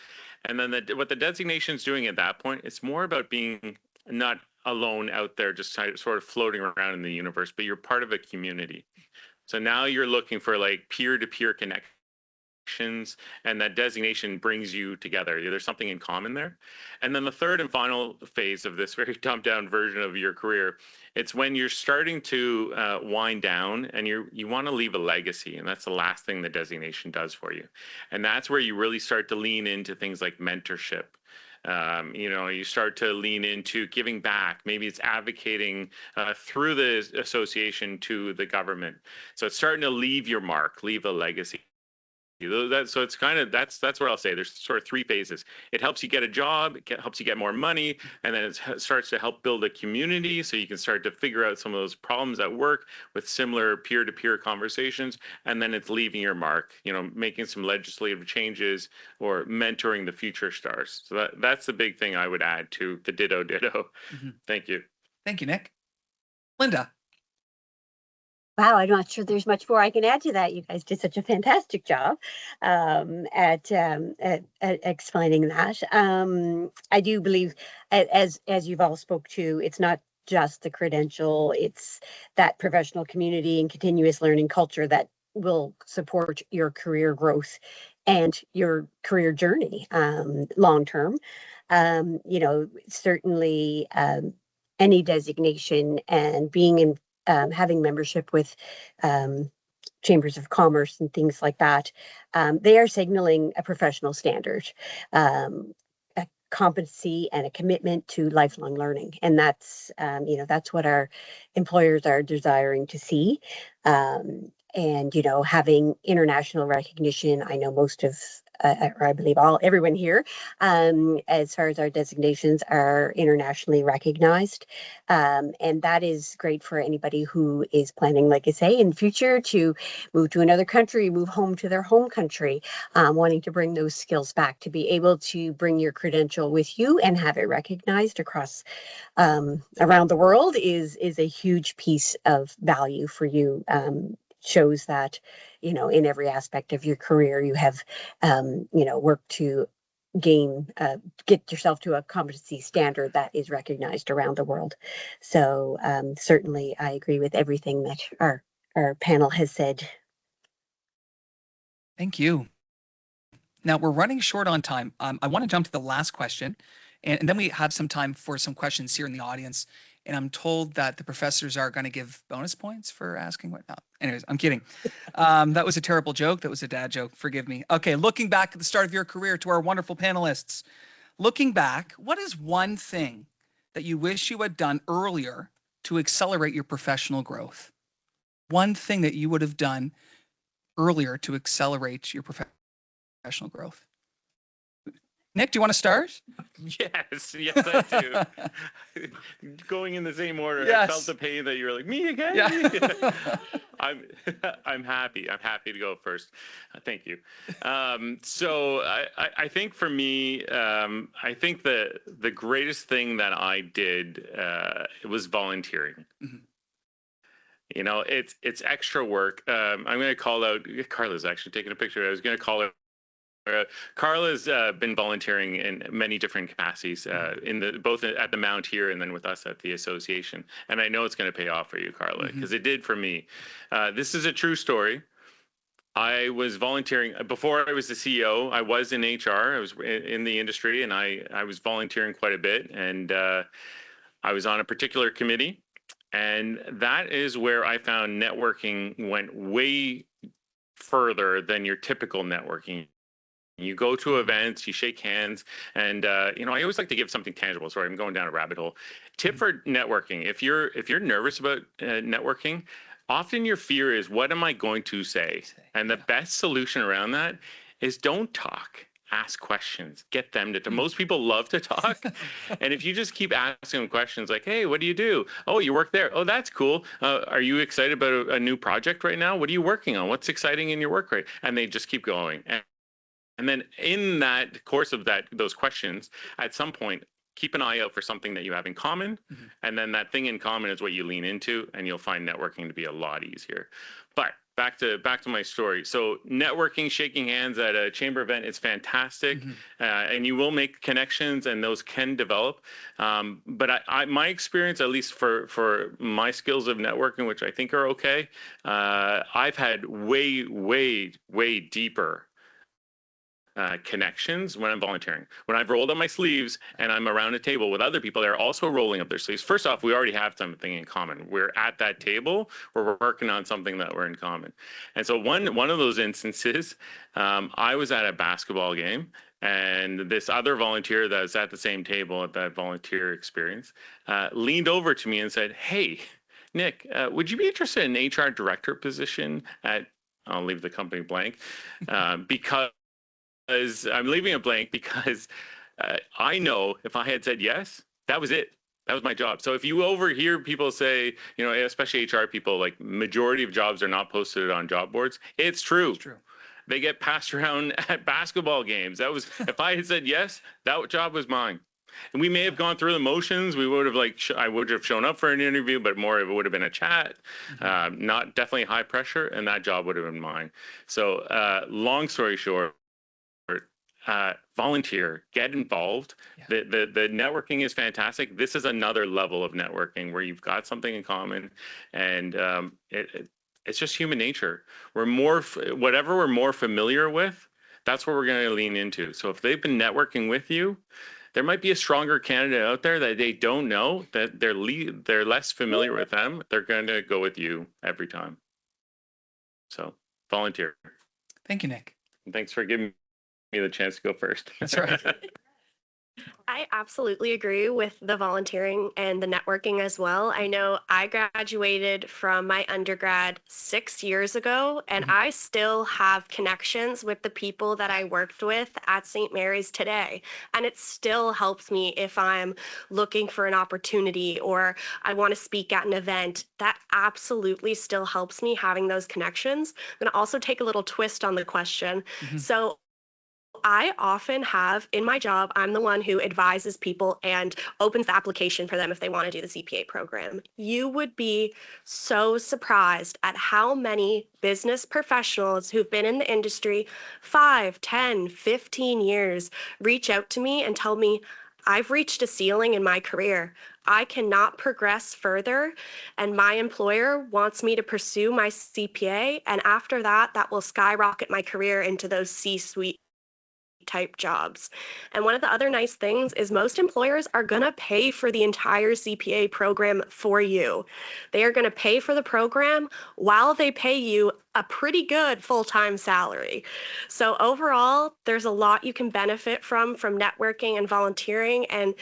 And then what the designation is doing at that point, it's more about being not alone out there, just sort of floating around in the universe, but you're part of a community. So now you're looking for like peer-to-peer connections, and that designation brings you together. There's something in common there. And then the third and final phase of this very dumbed down version of your career, it's when you're starting to wind down and you want to leave a legacy, and that's the last thing the designation does for you. And that's where you really start to lean into things like mentorship. You start to lean into giving back. Maybe it's advocating through the association to the government. So it's starting to leave your mark, leave a legacy. So it's kind of, that's what I'll say. There's sort of 3 phases. It helps you get a job, helps you get more money, and then it starts to help build a community so you can start to figure out some of those problems at work with similar peer-to-peer conversations, and then it's leaving your mark, making some legislative changes or mentoring the future stars. So that's the big thing I would add to the ditto. Thank you. Thank you, Nick. Linda. Wow, I'm not sure there's much more I can add to that. You guys did such a fantastic job at explaining that. I do believe, as you've all spoke to, it's not just the credential, it's that professional community and continuous learning culture that will support your career growth and your career journey long term. Certainly any designation and being in having membership with chambers of commerce and things like that, they are signaling a professional standard, a competency and a commitment to lifelong learning. And that's, that's what our employers are desiring to see. And, having international recognition, I know most of or I believe everyone here, as far as our designations, are internationally recognized. And that is great for anybody who is planning, like I say, in future to move to another country, move home to their home country, wanting to bring those skills back, to be able to bring your credential with you and have it recognized across around the world is a huge piece of value for you. Shows that, in every aspect of your career, you have, worked to get yourself to a competency standard that is recognized around the world. So certainly I agree with everything that our panel has said. Thank you. Now we're running short on time. I want to jump to the last question, and then we have some time for some questions here in the audience. And I'm told that the professors are going to give bonus points for asking what. No. Anyways, I'm kidding. That was a terrible joke. That was a dad joke. Forgive me. Okay, looking back at the start of your career, to our wonderful panelists, looking back, what is one thing that you wish you had done earlier to accelerate your professional growth? One thing that you would have done earlier to accelerate your professional growth. Nick, do you want to start? Yes, I do. Going in the same order. Yes. I felt the pain that you were like, me again? Yeah. I'm happy. I'm happy to go first. Thank you. So I think for me, I think the greatest thing that I did was volunteering. Mm-hmm. You know, it's extra work. I'm going to call out, Carla's actually taking a picture. I was going to call her. Carla's been volunteering in many different capacities, both at the Mount here and then with us at the association. And I know it's going to pay off for you, Carla, because it did for me. This is a true story. I was volunteering before I was the CEO. I was in HR. I was in the industry, and I was volunteering quite a bit. And I was on a particular committee, and that is where I found networking went way further than your typical networking. You go to events, you shake hands, and you know, I always like to give something tangible. Sorry, I'm going down a rabbit hole. Tip for networking: if you're nervous about networking, often your fear is, what am I going to say? And the best solution around that is don't talk. Ask questions. Get them to. Most people love to talk, and if you just keep asking them questions like, "Hey, what do you do? Oh, you work there. Oh, that's cool. Are you excited about a new project right now? What are you working on? What's exciting in your work right?" And they just keep going. And then in that course of those questions, at some point, keep an eye out for something that you have in common. And then that thing in common is what you lean into, and you'll find networking to be a lot easier. But back to my story. So networking, shaking hands at a chamber event is fantastic. And you will make connections, and those can develop. But my experience, at least for my skills of networking, which I think are okay, I've had way deeper connections when I'm volunteering. When I've rolled up my sleeves and I'm around a table with other people that are also rolling up their sleeves. First off, we already have something in common. We're at that table where we're working on something that we're in common. And so one of those instances, I was at a basketball game, and this other volunteer that was at the same table at that volunteer experience leaned over to me and said, "Hey, Nick, would you be interested in an HR director position at," I'll leave the company blank, because I'm leaving it blank because I know if I had said yes, that was it. That was my job. So if you overhear people say, you know, especially HR people, like majority of jobs are not posted on job boards, it's true. It's true. They get passed around at basketball games. That was, if I had said yes, that job was mine. And we may have gone through the motions. We would have I would have shown up for an interview, but more of it would have been a chat, not definitely high pressure, and that job would have been mine. So long story short, volunteer, get involved. The networking is fantastic. This is another level of networking where you've got something in common, and it's just human nature. Whatever we're more familiar with, that's what we're going to lean into. So if they've been networking with you, there might be a stronger candidate out there that they don't know, that they're less familiar with them. They're going to go with you every time. So volunteer. Thank you, Nick. And thanks for giving me the chance to go first. That's right. I absolutely agree with the volunteering and the networking as well. I know I graduated from my undergrad 6 years ago, and I still have connections with the people that I worked with at St. Mary's today. And it still helps me if I'm looking for an opportunity or I want to speak at an event. That absolutely still helps me having those connections. I'm going to also take a little twist on the question. So I often have in my job, I'm the one who advises people and opens the application for them if they want to do the CPA program. You would be so surprised at how many business professionals who've been in the industry 5, 10, 15 years reach out to me and tell me, I've reached a ceiling in my career. I cannot progress further, and my employer wants me to pursue my CPA, and after that, that will skyrocket my career into those C-suite type jobs. And one of the other nice things is most employers are going to pay for the entire CPA program for you. They are going to pay for the program while they pay you a pretty good full-time salary. So overall, there's a lot you can benefit from networking and volunteering, and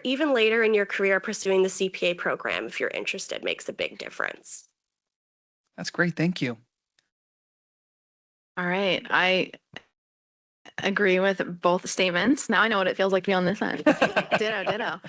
even later in your career, pursuing the CPA program, if you're interested, makes a big difference. That's great. Thank you. All right. I agree with both statements. Now I know what it feels like to be on this end. Ditto.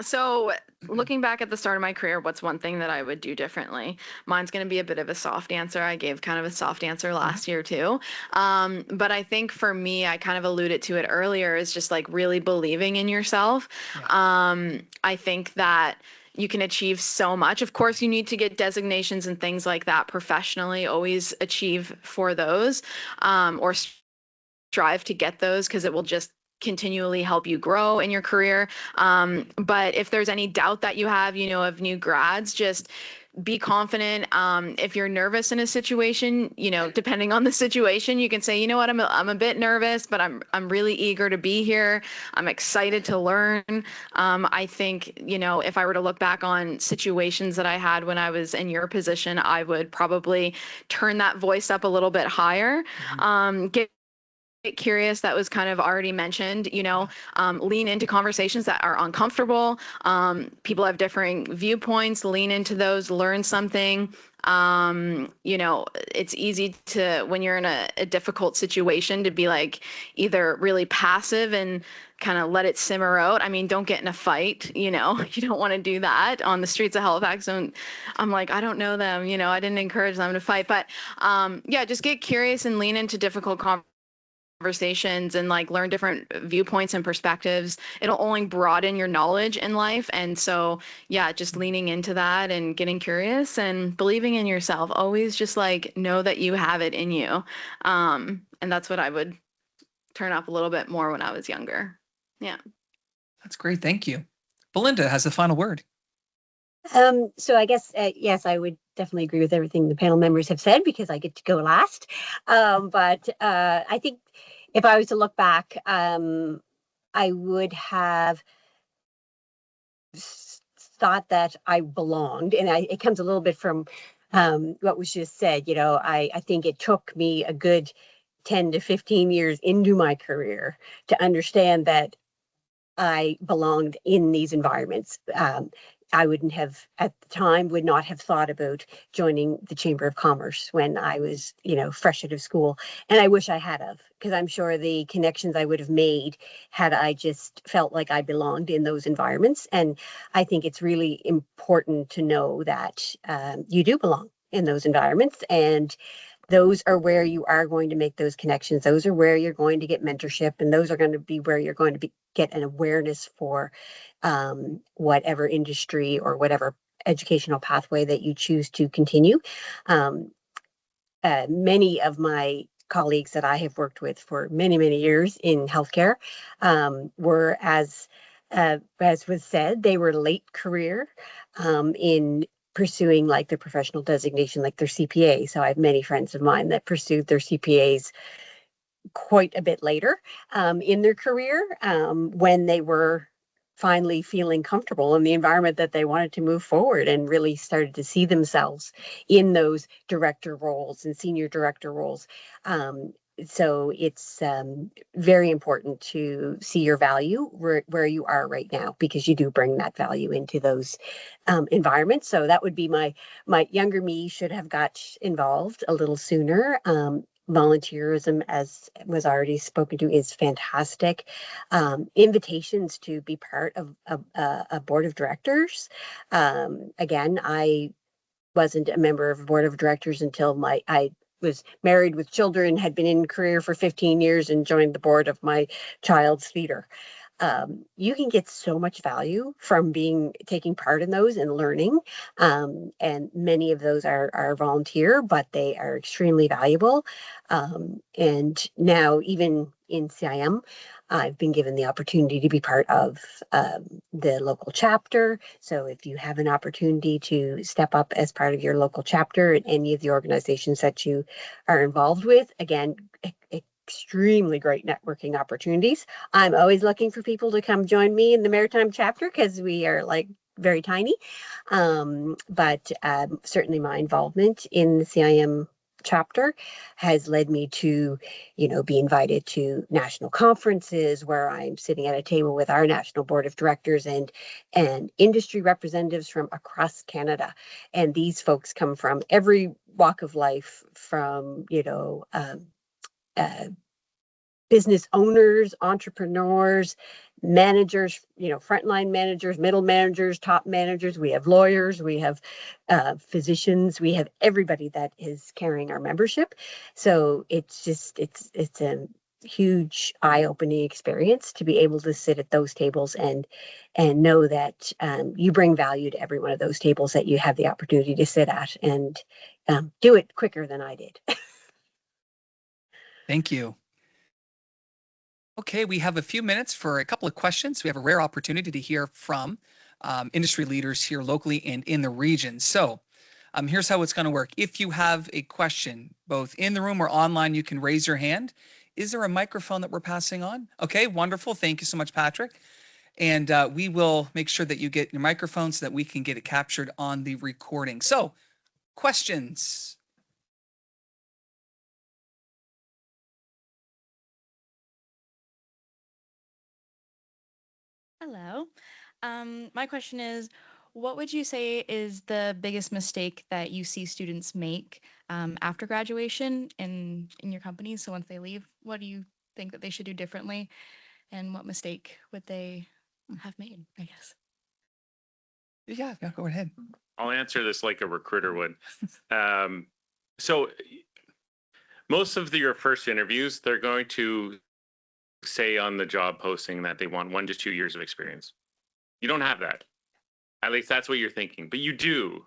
So looking back at the start of my career, what's one thing that I would do differently? Mine's going to be a bit of a soft answer. I gave kind of a soft answer last year too. But I think for me, I kind of alluded to it earlier, is just like really believing in yourself. I think that you can achieve so much. Of course, you need to get designations and things like that professionally. Always achieve for those, or strive to get those, because it will just continually help you grow in your career. But if there's any doubt that you have, of new grads, just be confident. If you're nervous in a situation, depending on the situation, you can say, you know what, I'm a bit nervous, but I'm really eager to be here. I'm excited to learn. I think, if I were to look back on situations that I had when I was in your position, I would probably turn that voice up a little bit higher. Get curious, that was kind of already mentioned, lean into conversations that are uncomfortable. People have differing viewpoints, lean into those, learn something. It's easy to, when you're in a difficult situation, to be like either really passive and kind of let it simmer out. I mean, don't get in a fight, you don't want to do that on the streets of Halifax. And I'm like, I don't know them, I didn't encourage them to fight, but just get curious and lean into difficult conversations and learn different viewpoints and perspectives. It'll only broaden your knowledge in life. And so, just leaning into that and getting curious and believing in yourself. Always just know that you have it in you. And that's what I would turn up a little bit more when I was younger. Yeah. That's great. Thank you. Belinda has the final word. So I guess, yes, I would definitely agree with everything the panel members have said, because I get to go last. But I think if I was to look back, I would have thought that I belonged, and it comes a little bit from what was just said. I think it took me a good 10 to 15 years into my career to understand that I belonged in these environments. I wouldn't have, at the time, would not have thought about joining the Chamber of Commerce when I was, fresh out of school. And I wish I had of, because I'm sure the connections I would have made had I just felt like I belonged in those environments. And I think it's really important to know that you do belong in those environments, and those are where you are going to make those connections. Those are where you're going to get mentorship, and those are going to be where you're going to get an awareness for whatever industry or whatever educational pathway that you choose to continue. Many of my colleagues that I have worked with for many, many years in healthcare were, as was said, they were late career in pursuing their professional designation, like their CPA. So I have many friends of mine that pursued their CPAs quite a bit later in their career, when they were finally feeling comfortable in the environment that they wanted to move forward, and really started to see themselves in those director roles and senior director roles. So it's very important to see your value where you are right now, because you do bring that value into those environments. So that would be my younger me should have got involved a little sooner. Volunteerism, as was already spoken to, is fantastic. Invitations to be part of a board of directors. Again, I wasn't a member of a board of directors until I was married with children, had been in career for 15 years, and joined the board of my child's theater. You can get so much value from taking part in those and learning. And many of those are volunteer, but they are extremely valuable. And now, even in CIM, I've been given the opportunity to be part of the local chapter. So if you have an opportunity to step up as part of your local chapter in any of the organizations that you are involved with, again, extremely great networking opportunities. I'm always looking for people to come join me in the Maritime chapter, because we are very tiny. But certainly my involvement in the CIM chapter has led me to, be invited to national conferences where I'm sitting at a table with our national board of directors and industry representatives from across Canada. And these folks come from every walk of life, from, business owners, entrepreneurs, managers, frontline managers, middle managers, top managers. We have lawyers, we have physicians, we have everybody that is carrying our membership. So it's huge eye-opening experience to be able to sit at those tables and know that you bring value to every one of those tables that you have the opportunity to sit at, and do it quicker than I did. Thank you. Okay, we have a few minutes for a couple of questions. We have a rare opportunity to hear from industry leaders here locally and in the region. So here's how it's going to work. If you have a question, both in the room or online, you can raise your hand. Is there a microphone that we're passing on? Okay, wonderful. Thank you so much, Patrick. And we will make sure that you get your microphone so that we can get it captured on the recording. So, questions? Hello. My question is, what would you say is the biggest mistake that you see students make after graduation in your companies? So once they leave, what do you think that they should do differently? And what mistake would they have made, I guess? Yeah, go ahead. I'll answer this like a recruiter would. So most of your first interviews, they're going to say on the job posting that they want 1 to 2 years of experience. You don't have that. At least that's what you're thinking, but you do.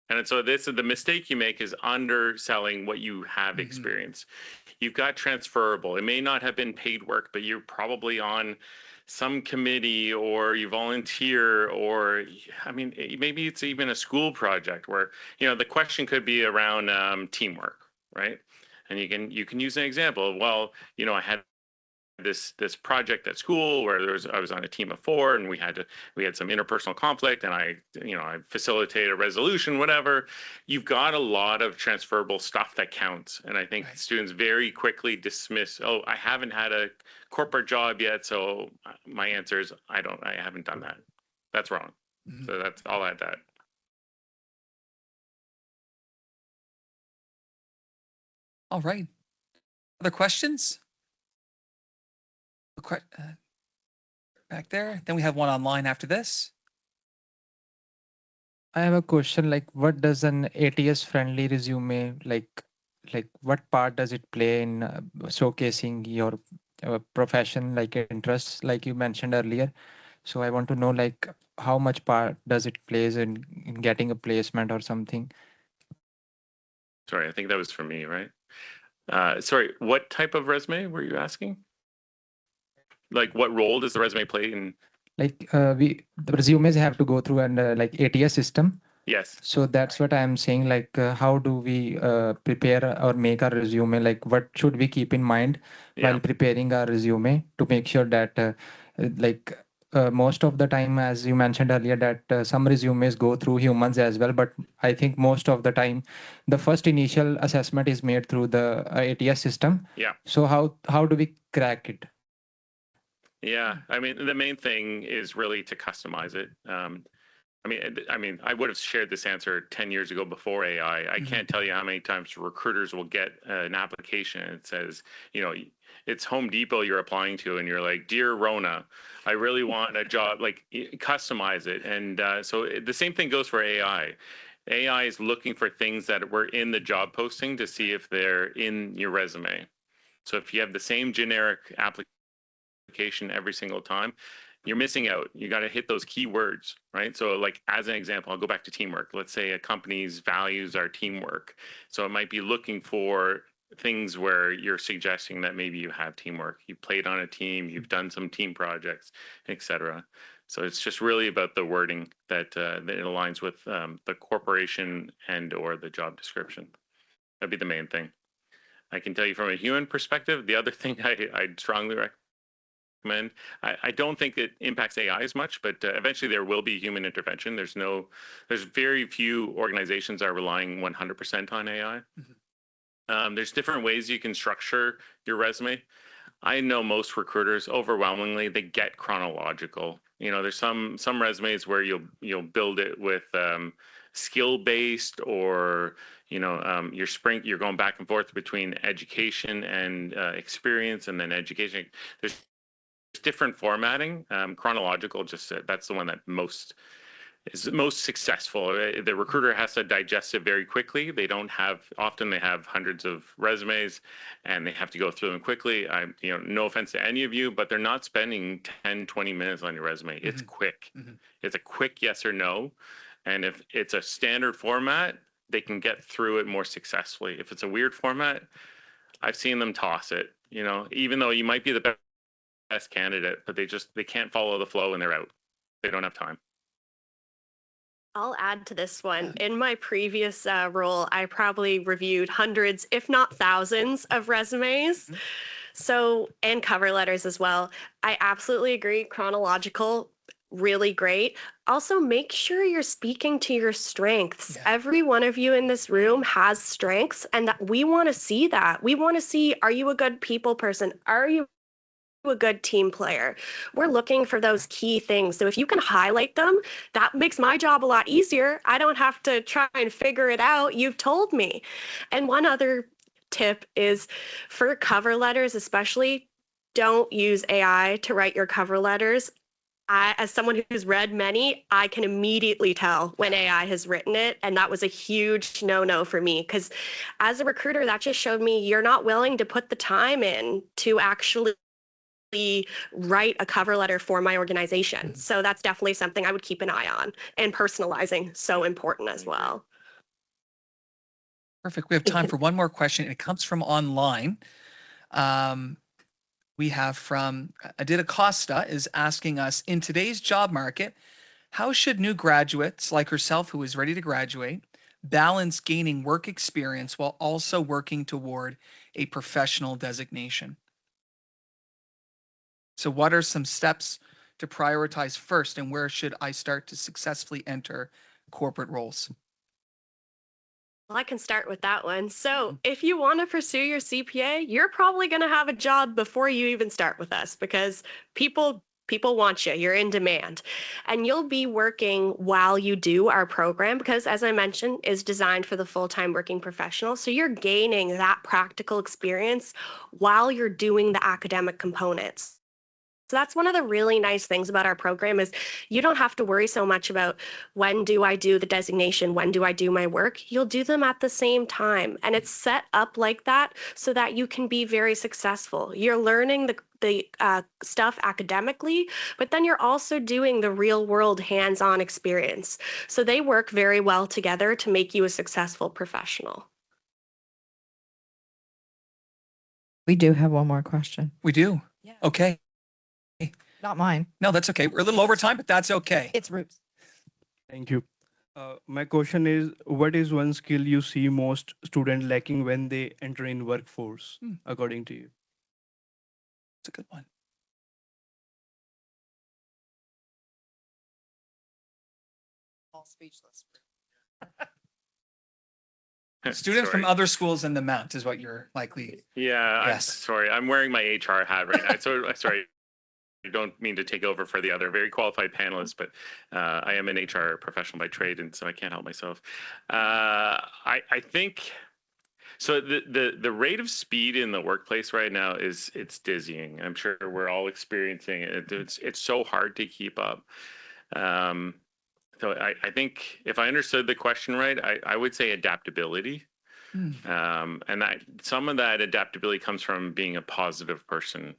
And so the mistake you make is underselling what you have experience. You've got transferable. It may not have been paid work, but you're probably on some committee, or you volunteer, or I mean, maybe it's even a school project where, you know, the question could be around teamwork, right? And you can use an example. Well, you know, I had this project at school where I was on a team of 4, and we had some interpersonal conflict, and I facilitated a resolution, whatever. You've got a lot of transferable stuff that counts. And I think students very quickly dismiss, oh, I haven't had a corporate job yet, so my answer is I haven't done that. That's wrong. So I'll add that. All right. Other questions? Back there. Then we have one online after this. I have a question, like what does an ATS friendly resume, like what part does it play in showcasing your profession, like interests, like you mentioned earlier? So I want to know, like, how much part does it plays in getting a placement or something? Sorry, I think that was for me, right? Sorry, what type of resume were you asking? Like, what role does the resume play in? Like the resumes have to go through an like ATS system. Yes. So that's what I'm saying. Like, how do we prepare or make our resume? Like, what should we keep in mind while preparing our resume to make sure that, most of the time, as you mentioned earlier, that some resumes go through humans as well. But I think most of the time, the first initial assessment is made through the ATS system. Yeah. So how do we crack it? Yeah, I mean, the main thing is really to customize it. I mean, I would have shared this answer 10 years ago before AI. I can't tell you how many times recruiters will get an application and it says, you know, it's Home Depot you're applying to, and you're like, dear Rona, I really want a job. Like, customize it. And so the same thing goes for AI. AI is looking for things that were in the job posting to see if they're in your resume. So if you have the same generic application every single time, you're missing out. You got to hit those keywords, right? So like, as an example, I'll go back to teamwork. Let's say a company's values are teamwork. So it might be looking for things where you're suggesting that maybe you have teamwork. You played on a team, you've done some team projects, etc. So it's just really about the wording that it aligns with the corporation and or the job description. That'd be the main thing. I can tell you from a human perspective, the other thing I'd strongly recommend, I don't think it impacts AI as much, but eventually there will be human intervention. There's very few organizations are relying 100% on AI. There's different ways you can structure your resume. I know most recruiters, overwhelmingly, they get chronological. You know, there's some resumes where you'll build it with skill-based, or you're going back and forth between education and experience, and then education. There's different formatting. Chronological, just that's the one that most is most successful. The recruiter has to digest it very quickly. They don't have, often they have hundreds of resumes and they have to go through them quickly. No offense to any of you, but they're not spending 10, 20 minutes on your resume. It's quick. It's a quick yes or no. And if it's a standard format, they can get through it more successfully. If it's a weird format, I've seen them toss it, even though you might be the best candidate, but they can't follow the flow and they're out. They don't have time. I'll add to this one. In my previous role, I probably reviewed hundreds, if not thousands, of resumes. And cover letters as well. I absolutely agree. Chronological, really great. Also, make sure you're speaking to your strengths. Yeah. Every one of you in this room has strengths, and that we want to see that. We want to see, are you a good people person? Are you a good team player? We're looking for those key things. So if you can highlight them, that makes my job a lot easier. I don't have to try and figure it out. You've told me. And one other tip is for cover letters, especially, don't use AI to write your cover letters. As someone who's read many, I can immediately tell when AI has written it. And that was a huge no-no for me, because as a recruiter, that just showed me you're not willing to put the time in to actually write a cover letter for my organization. So that's definitely something I would keep an eye on, and personalizing, so important as well. Perfect. We have time for one more question. It comes from online. We have from Adita Costa is asking us, in today's job market, how should new graduates like herself who is ready to graduate balance gaining work experience while also working toward a professional designation? So what are some steps to prioritize first, and where should I start to successfully enter corporate roles? Well, I can start with that one. So if you want to pursue your CPA, you're probably going to have a job before you even start with us, because people want you. You're in demand. And you'll be working while you do our program, because, as I mentioned, is designed for the full-time working professional. So you're gaining that practical experience while you're doing the academic components. So that's one of the really nice things about our program, is you don't have to worry so much about when do I do the designation, when do I do my work. You'll do them at the same time. And it's set up like that so that you can be very successful. You're learning the stuff academically, but then you're also doing the real world hands-on experience. So they work very well together to make you a successful professional. We do have one more question. We do? Yeah. Okay. Not mine. No, that's okay. We're a little over time, but that's okay. It's Ruth. Thank you. My question is, what is one skill you see most students lacking when they enter in workforce, according to you? It's a good one. All speechless. Students from other schools in the Mount is what you're likely. Yeah, Yes. sorry. I'm wearing my HR hat right now. So sorry. I don't mean to take over for the other very qualified panelists, but I am an HR professional by trade, and so I can't help myself. I think so. The rate of speed in the workplace right now it's dizzying. I'm sure we're all experiencing it. It's so hard to keep up. So I think if I understood the question right, I would say adaptability. And some of that adaptability comes from being a positive person.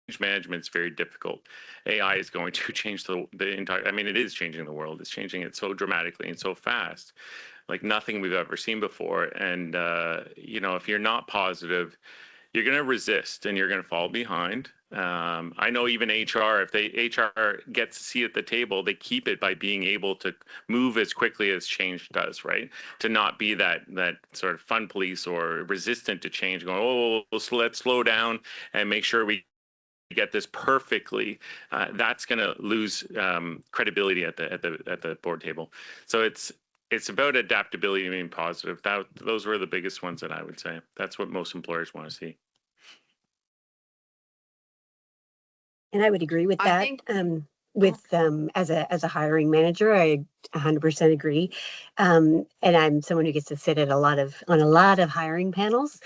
Change management is very difficult. AI is going to change the entire, it is changing the world. It's changing it so dramatically and so fast, like nothing we've ever seen before. And, if you're not positive, you're going to resist and you're going to fall behind. I know even HR, if HR gets a seat at the table, they keep it by being able to move as quickly as change does, right? To not be that sort of fun police or resistant to change, going, let's slow down and make sure we get this perfectly. That's going to lose credibility at the board table. So it's about adaptability and being positive. Those were the biggest ones that I would say. That's what most employers want to see. And I would agree with that. As a hiring manager, I 100% agree. And I'm someone who gets to sit at on a lot of hiring panels,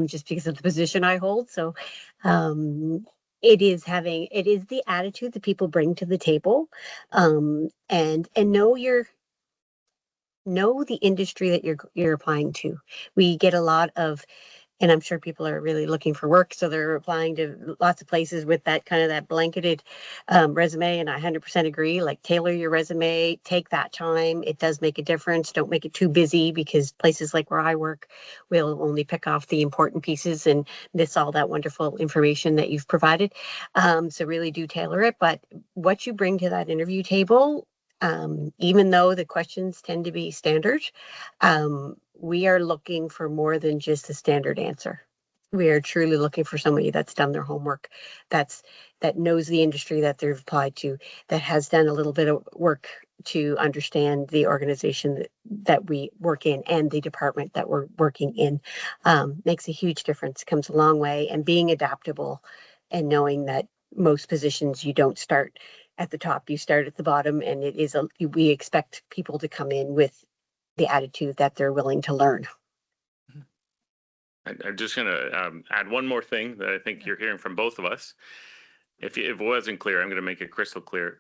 just because of the position I hold. So it is the attitude that people bring to the table, and know the industry that you're applying to. We get a lot of, and I'm sure people are really looking for work, so they're applying to lots of places with that kind of that blanketed resume. And I 100% agree. Like, tailor your resume, take that time. It does make a difference. Don't make it too busy, because places like where I work will only pick off the important pieces and miss all that wonderful information that you've provided. So really do tailor it. But what you bring to that interview table, even though the questions tend to be standard, we are looking for more than just a standard answer. We are truly looking for somebody that's done their homework, that knows the industry that they've applied to, that has done a little bit of work to understand the organization that we work in and the department that we're working in. Makes a huge difference, comes a long way. And being adaptable and knowing that most positions you don't start at the top, you start at the bottom, and we expect people to come in with the attitude that they're willing to learn. I'm just going to add one more thing that I think you're hearing from both of us. If it wasn't clear, I'm going to make it crystal clear.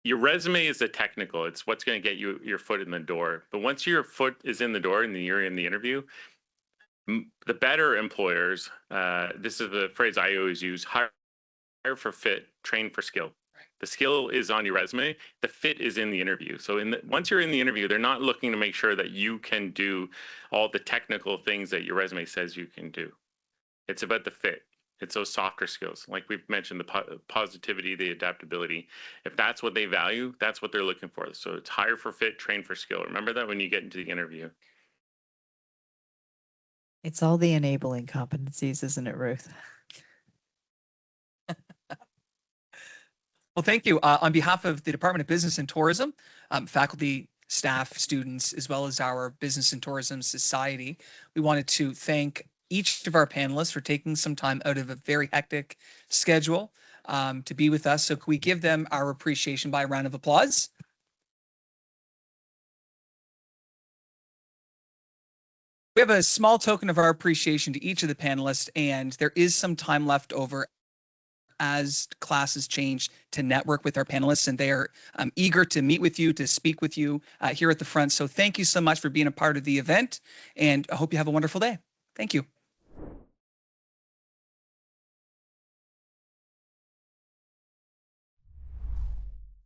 Your resume is the technical. It's what's going to get you your foot in the door. But once your foot is in the door and you're in the interview, the better employers, this is the phrase I always use, hire for fit, train for skill. The skill is on your resume. The fit is in the interview. So once you're in the interview, they're not looking to make sure that you can do all the technical things that your resume says you can do. It's about the fit. It's those softer skills. Like we've mentioned, the positivity, the adaptability. If that's what they value, that's what they're looking for. So it's hire for fit, train for skill. Remember that when you get into the interview. It's all the enabling competencies, isn't it, Ruth? Well, thank you. On behalf of the Department of Business and Tourism, faculty, staff, students, as well as our Business and Tourism Society, we wanted to thank each of our panelists for taking some time out of a very hectic schedule to be with us. So can we give them our appreciation by a round of applause? We have a small token of our appreciation to each of the panelists, and there is some time left over as classes change to network with our panelists, and they are eager to meet with you, to speak with you here at the front. So thank you so much for being a part of the event, and I hope you have a wonderful day. Thank you.